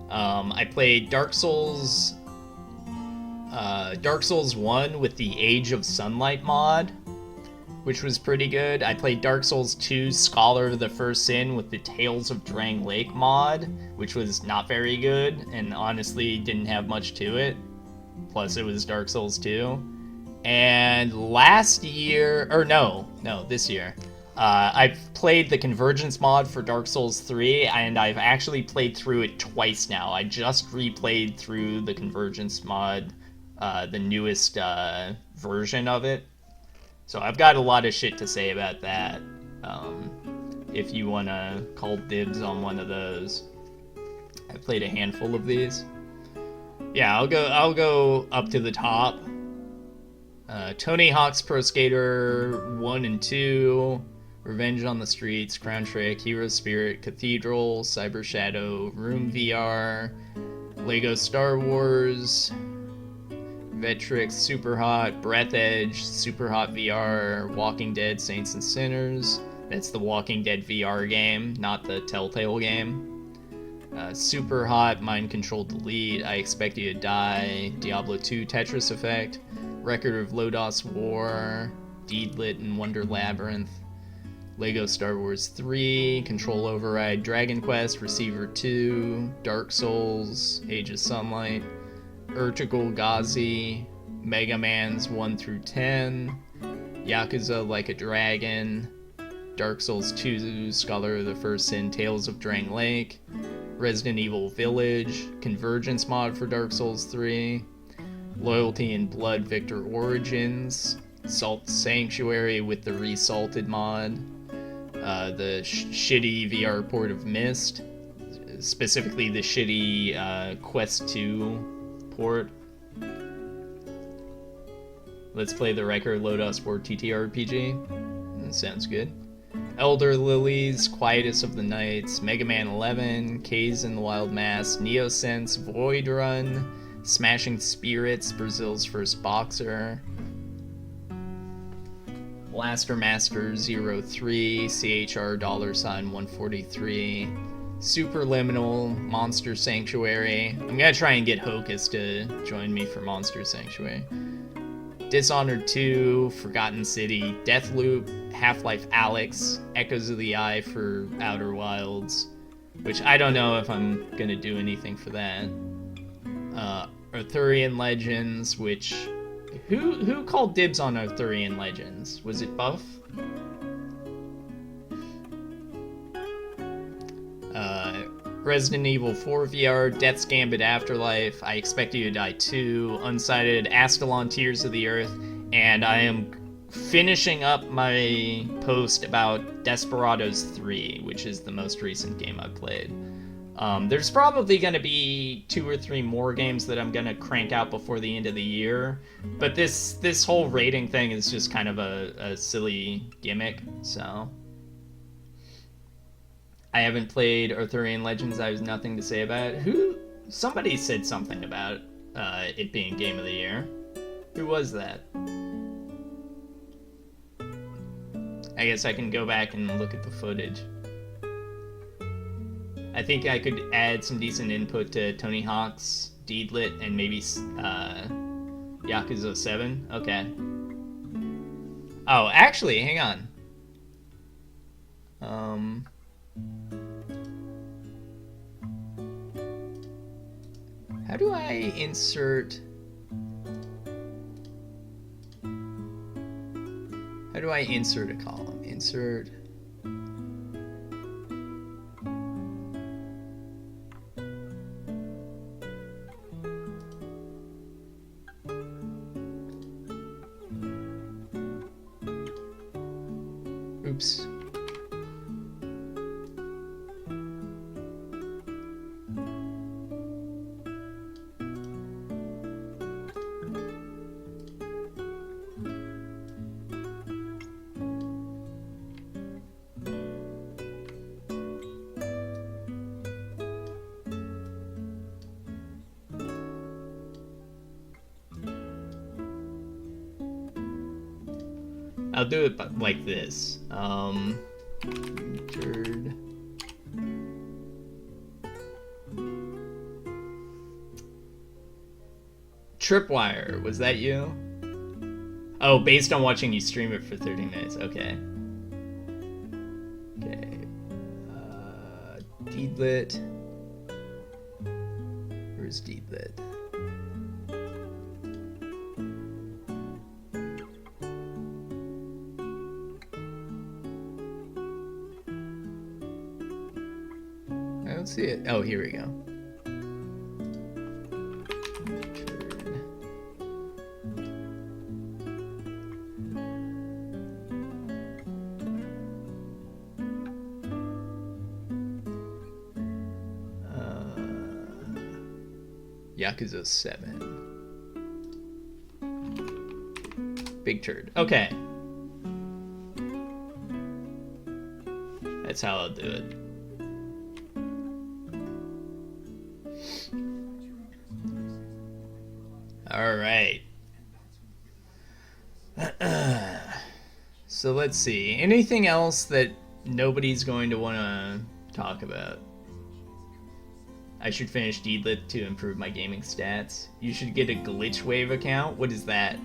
I played Dark Souls 1 with the Age of Sunlight mod, which was pretty good. I played Dark Souls 2 Scholar of the First Sin with the Tales of Drang Lake mod, which was not very good, and honestly didn't have much to it. Plus it was Dark Souls 2. And last year, or no, this year, I've played the Convergence mod for Dark Souls 3, and I've actually played through it twice now. I just replayed through the Convergence mod, the newest version of it. So I've got a lot of shit to say about that, if you want to call dibs on one of those. I played a handful of these. Yeah, I'll go up to the top. Tony Hawk's Pro Skater 1 and 2, Revenge on the Streets, Crown Trick, Hero Spirit, Cathedral, Cyber Shadow, Room VR, Lego Star Wars, Vectrex Super Hot, Breath Edge, Super Hot VR, Walking Dead Saints and Sinners. That's the Walking Dead VR game, not the Telltale game. Super Hot, Mind Control Delete, I Expect You to Die, Diablo 2 Tetris Effect, Record of Lodos War, Deedlit and Wonder Labyrinth, Lego Star Wars 3, Control Override, Dragon Quest, Receiver 2, Dark Souls, Age of Sunlight, Urtugal Ghazi, Mega Man's 1 through 10, Yakuza Like a Dragon, Dark Souls 2, Scholar of the First Sin, Tales of Drang Lake, Resident Evil Village, Convergence mod for Dark Souls 3, Loyalty and Blood Victor Origins, Salt Sanctuary with the Resalted mod, the shitty VR port of Myst, specifically the shitty Quest 2 port. Let's play the Record Lodos War TTRPG. That sounds good. Elder Lilies, Quietus of the Nights, Mega Man 11, Kaze in the Wild Mass, Neosense, Void Run, Smashing Spirits, Brazil's First Boxer, Blaster Master 03, CHR $143, Superliminal, Monster Sanctuary. I'm gonna try and get Hocus to join me for Monster Sanctuary. Dishonored 2, Forgotten City, Deathloop, Half-Life Alyx, Echoes of the Eye for Outer Wilds, which I don't know if I'm gonna do anything for that. Arthurian Legends, which... Who called dibs on Arthurian Legends? Was it Buff? Resident Evil 4 VR, Death's Gambit Afterlife, I Expect You to Die 2, Unsighted, Ascalon Tears of the Earth, and I am finishing up my post about Desperados 3, which is the most recent game I played. There's probably going to be 2 or 3 more games that I'm going to crank out before the end of the year, but this whole rating thing is just kind of a silly gimmick, so... I haven't played Arthurian Legends. I have nothing to say about it. Somebody said something about it being Game of the Year. Who was that? I guess I can go back and look at the footage. I think I could add some decent input to Tony Hawk's Deedlit and maybe Yakuza 7. Okay. Oh, actually, hang on. How do I insert... How do I insert a column? Insert... Oops. I'll do it like this. Featured. Tripwire, was that you? Oh, based on watching you stream it for 30 minutes. Okay. Okay. Deedlit. Where's Deedlit? I don't see it. Oh, here we go. Yakuza 7. Big turd. Okay. That's how I'll do it. Alright. So let's see. Anything else that nobody's going to want to talk about? I should finish Deedlit to improve my gaming stats. You should get a Glitch Wave account. What is that?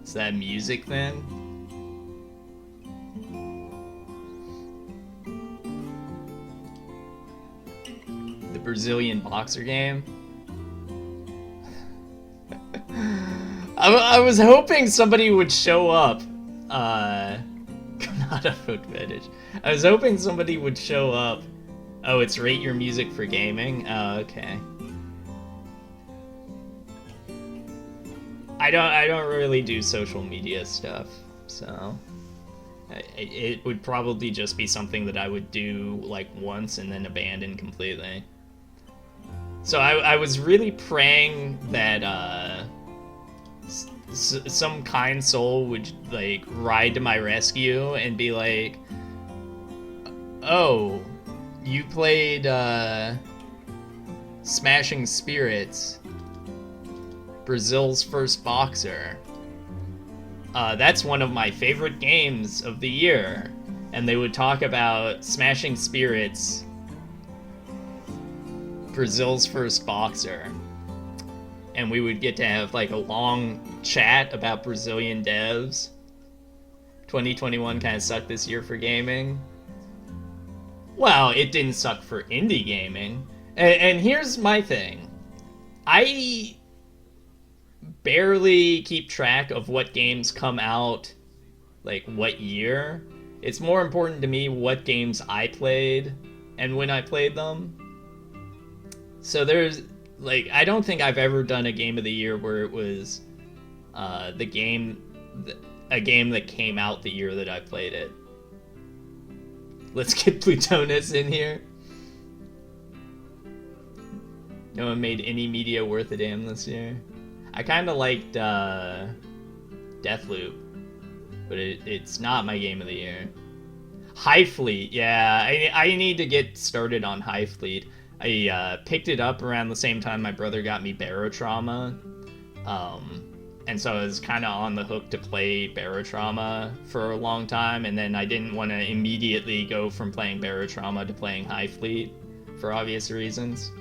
Is that music then? The Brazilian boxer game? I was hoping somebody would show up. Not a foot fetish. I was hoping somebody would show up. Oh, it's rate your music for gaming? Oh, okay. I don't really do social media stuff, so it would probably just be something that I would do like once and then abandon completely. So I was really praying that some kind soul would like ride to my rescue and be like, oh, you played Smashing Spirits, Brazil's First Boxer. That's one of my favorite games of the year. And they would talk about Smashing Spirits, Brazil's First Boxer. And we would get to have like a long chat about Brazilian devs. 2021 kind of sucked this year for gaming. Well, it didn't suck for indie gaming. And here's my thing. I barely keep track of what games come out, like what year. It's more important to me what games I played and when I played them. So there's, like, I don't think I've ever done a game of the year where it was a game that came out the year that I played it. Let's get Plutonus in here. No one made any media worth a damn this year. I kind of liked Deathloop, but it's not my game of the year. Highfleet, yeah, I need to get started on Highfleet. I picked it up around the same time my brother got me Barotrauma, and so I was kind of on the hook to play Barotrauma for a long time, and then I didn't want to immediately go from playing Barotrauma to playing Highfleet for obvious reasons.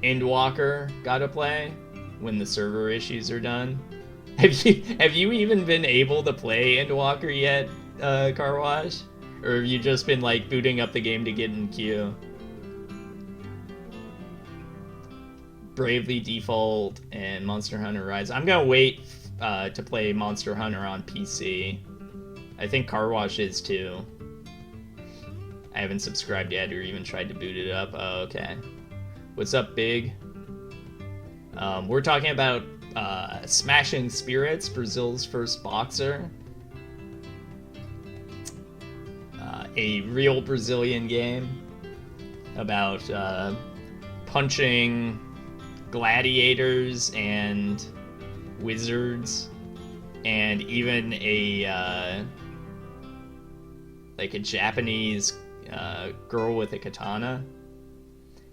Endwalker gotta play when the server issues are done. Have you even been able to play Endwalker yet, Carwash? Or have you just been like booting up the game to get in queue? Bravely Default and Monster Hunter Rise. I'm gonna wait to play Monster Hunter on PC. I think Carwash is too. I haven't subscribed yet or even tried to boot it up. Oh, okay. What's up, Big? We're talking about Smashing Spirits, Brazil's first boxer. A real Brazilian game about punching gladiators and wizards, and even a like a Japanese girl with a katana.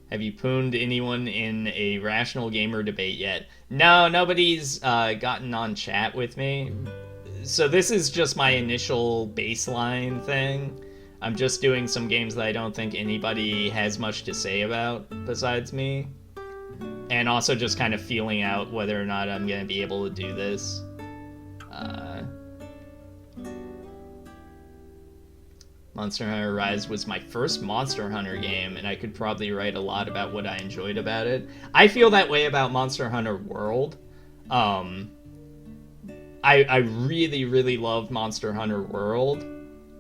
Have you pooned anyone in a Rational Gamer debate yet? No, nobody's gotten on chat with me. So this is just my initial baseline thing. I'm just doing some games that I don't think anybody has much to say about besides me. And also just kind of feeling out whether or not I'm going to be able to do this. Monster Hunter Rise was my first Monster Hunter game, and I could probably write a lot about what I enjoyed about it. I feel that way about Monster Hunter World. I really, really loved Monster Hunter World,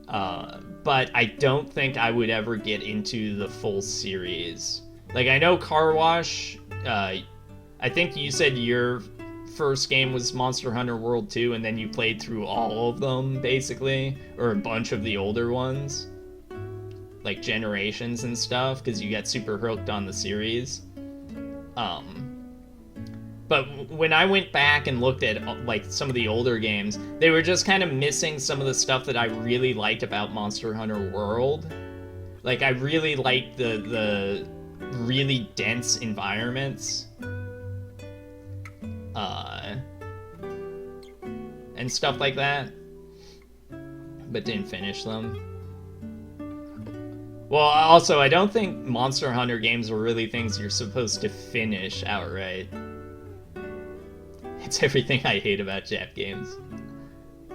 but I don't think I would ever get into the full series. Like, I know Car Wash, I think you said your first game was Monster Hunter World 2, and then you played through all of them, basically, or a bunch of the older ones, like Generations and stuff, because you got super hooked on the series. But when I went back and looked at like some of the older games, they were just kind of missing some of the stuff that I really liked about Monster Hunter World. Like, I really liked the really dense environments. And stuff like that, but didn't finish them. Well, also, I don't think Monster Hunter games are really things you're supposed to finish outright. It's everything I hate about Jap games.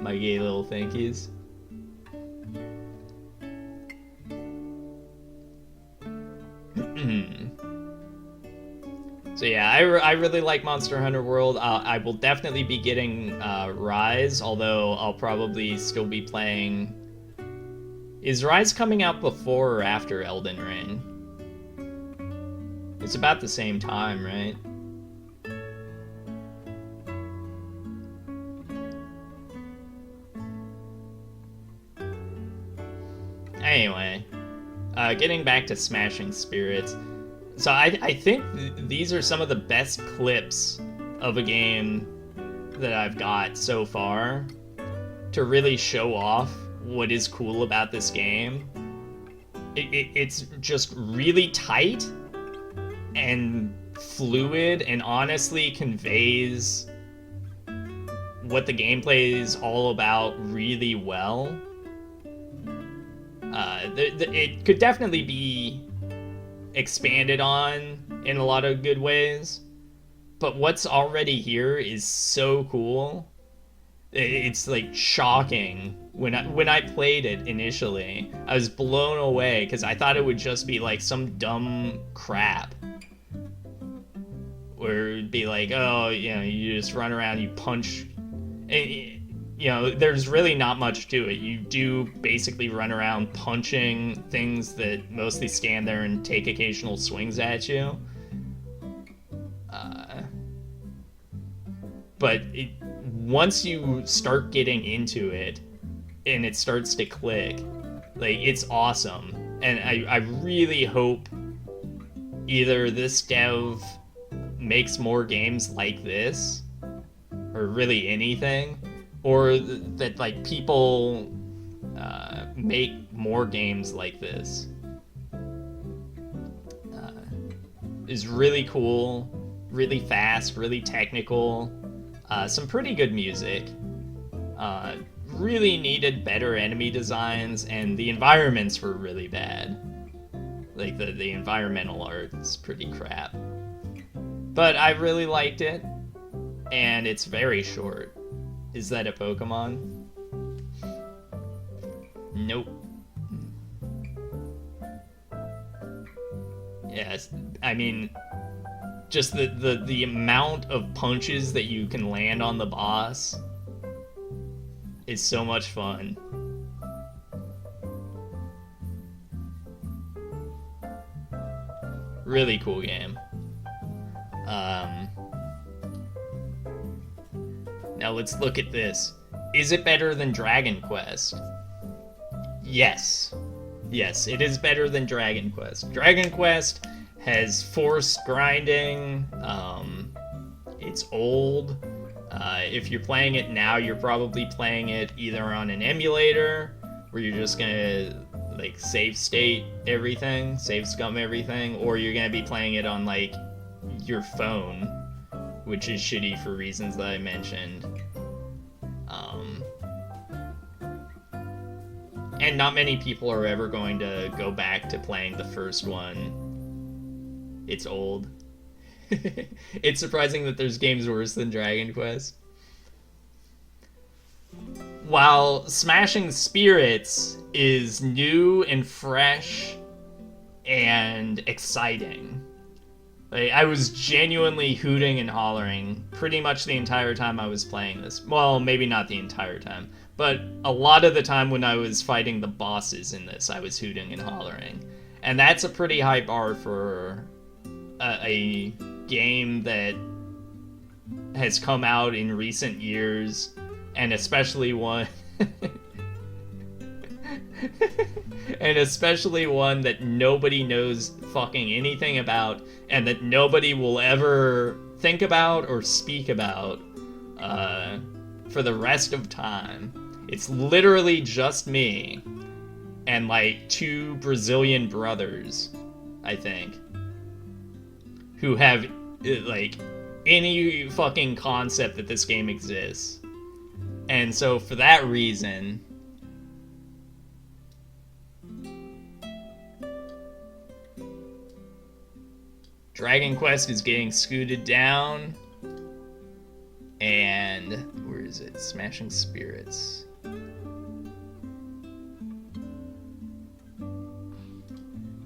My gay little thank yous. So yeah, I really like Monster Hunter World. I will definitely be getting Rise, although I'll probably still be playing... Is Rise coming out before or after Elden Ring? It's about the same time, right? Anyway, getting back to Smashing Spirits. So I think these are some of the best clips of a game that I've got so far to really show off what is cool about this game. It's just really tight and fluid, and honestly conveys what the gameplay is all about really well. It could definitely be expanded on in a lot of good ways, but what's already here is so cool. It's like shocking. When I played it initially, I was blown away because I thought it would just be like some dumb crap where it'd be like, oh, you know, you just run around, you punch, and you know, there's really not much to it. You do basically run around punching things that mostly stand there and take occasional swings at you. But once you start getting into it and it starts to click, like, it's awesome. And I really hope either this dev makes more games like this, or really anything, or that like people make more games like this. Is really cool, really fast, really technical, some pretty good music, really needed better enemy designs, and the environments were really bad. Like the environmental art is pretty crap. But I really liked it, and it's very short. Is that a Pokemon? Nope. Yes, I mean, just the amount of punches that you can land on the boss is so much fun. Really cool game. Now let's look at this. Is it better than Dragon Quest? Yes. Yes, it is better than Dragon Quest. Dragon Quest has forced grinding. It's old. If you're playing it now, you're probably playing it either on an emulator, where you're just gonna like save state everything, save scum everything, or you're gonna be playing it on like your phone, which is shitty for reasons that I mentioned. And not many people are ever going to go back to playing the first one. It's old. It's surprising that there's games worse than Dragon Quest. While Smashing Spirits is new and fresh and exciting. Like, I was genuinely hooting and hollering pretty much the entire time I was playing this. Well, maybe not the entire time, but a lot of the time when I was fighting the bosses in this, I was hooting and hollering. And that's a pretty high bar for a game that has come out in recent years, and especially one and especially one that nobody knows fucking anything about, and that nobody will ever think about or speak about for the rest of time. It's literally just me and like 2 Brazilian brothers, I think, who have like any fucking concept that this game exists. And so for that reason, Dragon Quest is getting scooted down. And where is it? Smashing Spirits.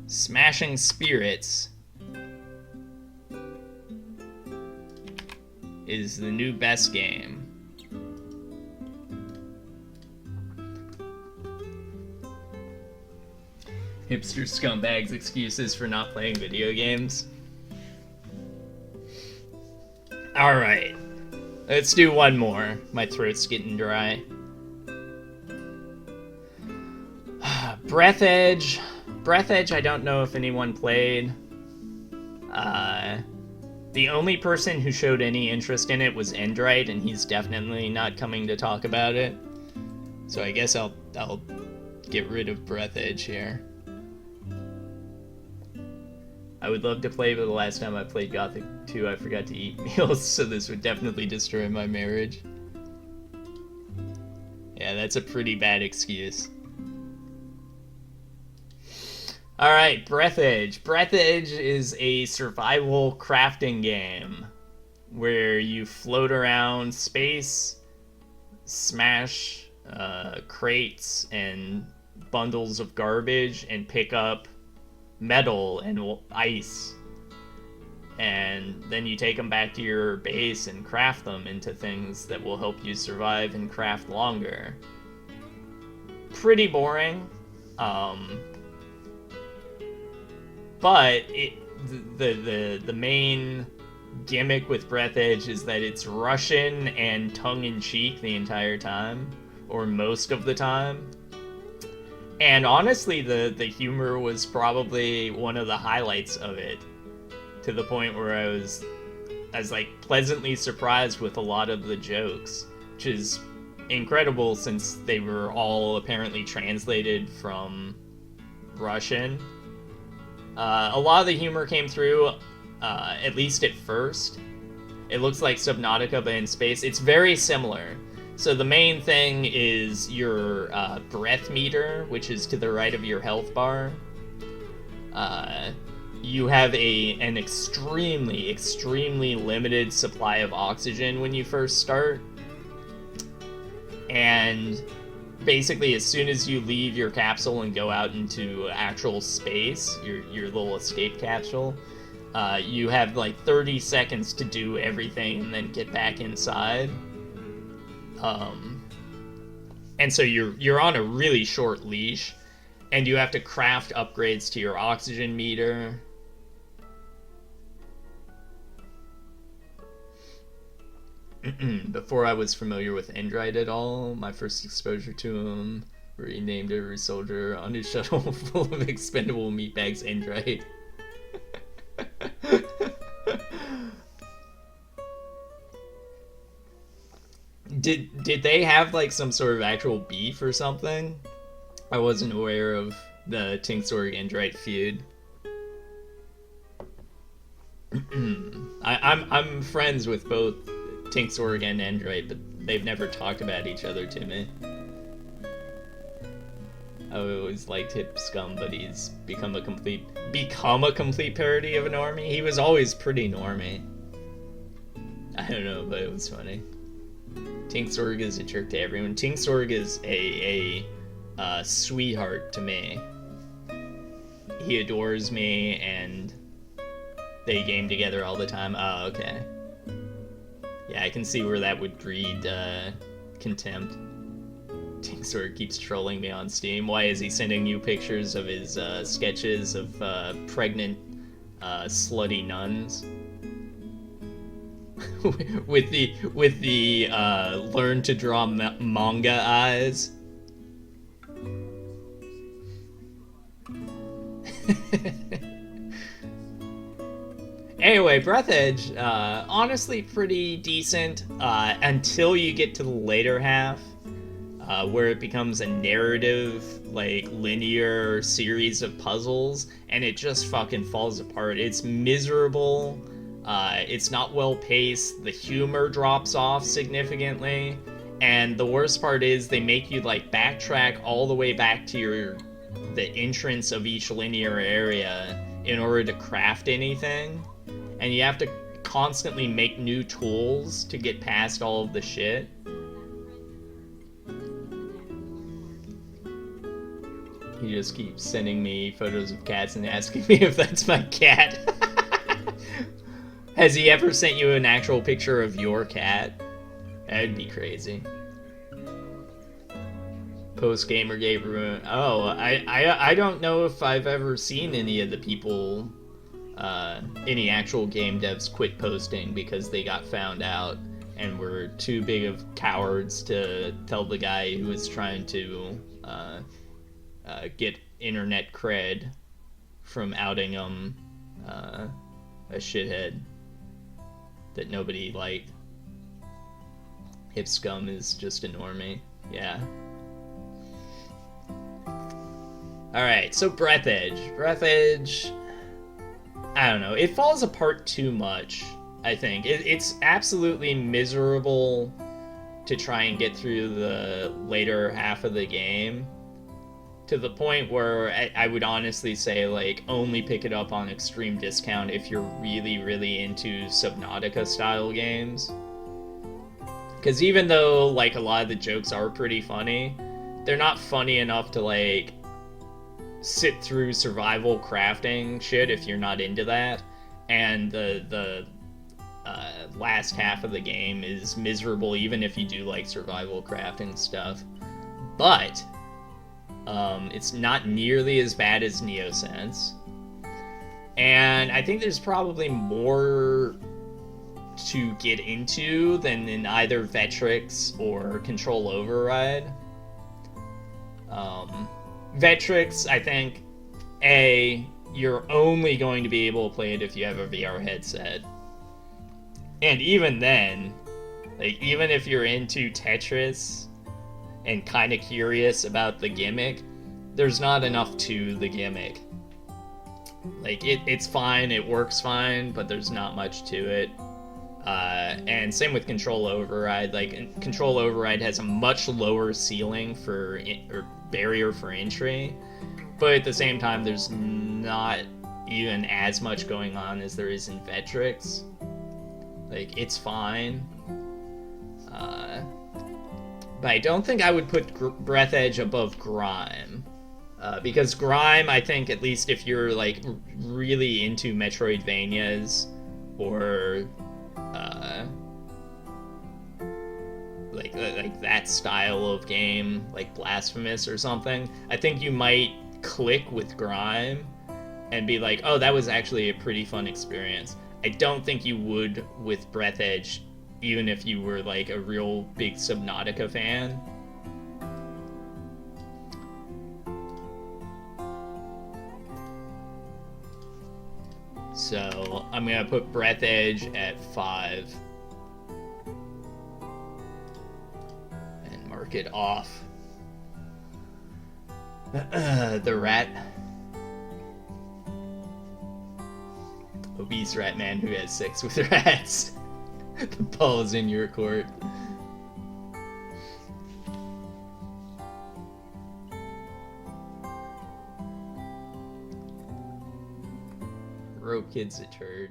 Smashing Spirits is the new best game. Hipster scumbags' excuses for not playing video games. Alright, let's do one more. My throat's getting dry. Breath Edge. Breath Edge, I don't know if anyone played. The only person who showed any interest in it was Endrite, and he's definitely not coming to talk about it. So I guess I'll get rid of Breath Edge here. I would love to play, but the last time I played Gothic 2, I forgot to eat meals, so this would definitely destroy my marriage. Yeah, that's a pretty bad excuse. Alright, Breath Edge. Breath Edge is a survival crafting game where you float around space, smash crates and bundles of garbage, and pick up metal and ice. And then you take them back to your base and craft them into things that will help you survive and craft longer. Pretty boring. But the main gimmick with Breath Edge is that it's Russian and tongue-in-cheek the entire time, or most of the time. And honestly, the humor was probably one of the highlights of it, to the point where I was like pleasantly surprised with a lot of the jokes, which is incredible since they were all apparently translated from Russian. A lot of the humor came through, at least at first. It looks like Subnautica, but in space. It's very similar. So the main thing is your breath meter, which is to the right of your health bar. You have an extremely, extremely limited supply of oxygen when you first start. And basically, as soon as you leave your capsule and go out into actual space, your little escape capsule, you have like 30 seconds to do everything and then get back inside. And so you're on a really short leash, and you have to craft upgrades to your oxygen meter. Before I was familiar with Endrite at all, my first exposure to him, where he named every soldier on his shuttle full of expendable meatbags Endrite. Did they have like some sort of actual beef or something? I wasn't aware of the Tinksorg Endrite feud. I'm friends with both Tinksorg and Endrite, but they've never talked about each other to me. I always liked Hip Scum, but he's become a complete parody of a normie. He was always pretty normie. I don't know, but it was funny. Tinksorg is a jerk to everyone. Tinksorg is a sweetheart to me. He adores me, and they game together all the time. Oh, okay. Yeah, I can see where that would breed contempt. Tinksorg keeps trolling me on Steam. Why is he sending you pictures of his sketches of pregnant, slutty nuns? with the learn to draw manga eyes. Anyway, Breathedge, honestly pretty decent until you get to the later half, where it becomes a narrative, like, linear series of puzzles, and it just fucking falls apart. It's miserable, it's not well paced, the humor drops off significantly, and the worst part is they make you, like, backtrack all the way back to the entrance of each linear area in order to craft anything. And you have to constantly make new tools to get past all of the shit. He just keeps sending me photos of cats and asking me if that's my cat. Has he ever sent you an actual picture of your cat? That'd be crazy. Post Gamergate ruin. Oh, I don't know if I've ever seen any of the people, any actual game devs quit posting because they got found out and were too big of cowards to tell the guy who was trying to get internet cred from outing him a shithead that nobody liked. Hip Scum is just a normie. Yeah. Alright, so Breathedge. Breathedge, I don't know. It falls apart too much, I think. It's absolutely miserable to try and get through the later half of the game, to the point where I would honestly say, like, only pick it up on extreme discount if you're really, really into Subnautica-style games. Because even though, like, a lot of the jokes are pretty funny, they're not funny enough to, like, sit through survival crafting shit if you're not into that. And the last half of the game is miserable even if you do like survival crafting stuff. But it's not nearly as bad as Neosense. And I think there's probably more to get into than in either Vectrex or Control Override. Vectrex, I think, you're only going to be able to play it if you have a VR headset. And even then, like, even if you're into Tetris and kind of curious about the gimmick, there's not enough to the gimmick. Like, it's fine, it works fine, but there's not much to it. And same with Control Override. Like, Control Override has a much lower ceiling or barrier for entry, but at the same time, there's not even as much going on as there is in Vectrex. Like, it's fine. But I don't think I would put Breathedge above Grime. Because Grime, I think, at least if you're, like, really into Metroidvanias, or like that style of game, like Blasphemous or something, I think you might click with Grime and be like, oh, that was actually a pretty fun experience. I don't think you would with Breathedge even if you were like a real big Subnautica fan. So I'm gonna put Breath Edge at 5 and mark it off. The rat, obese rat man who has sex with rats. The ball is in your court. Rope Kid's a turd.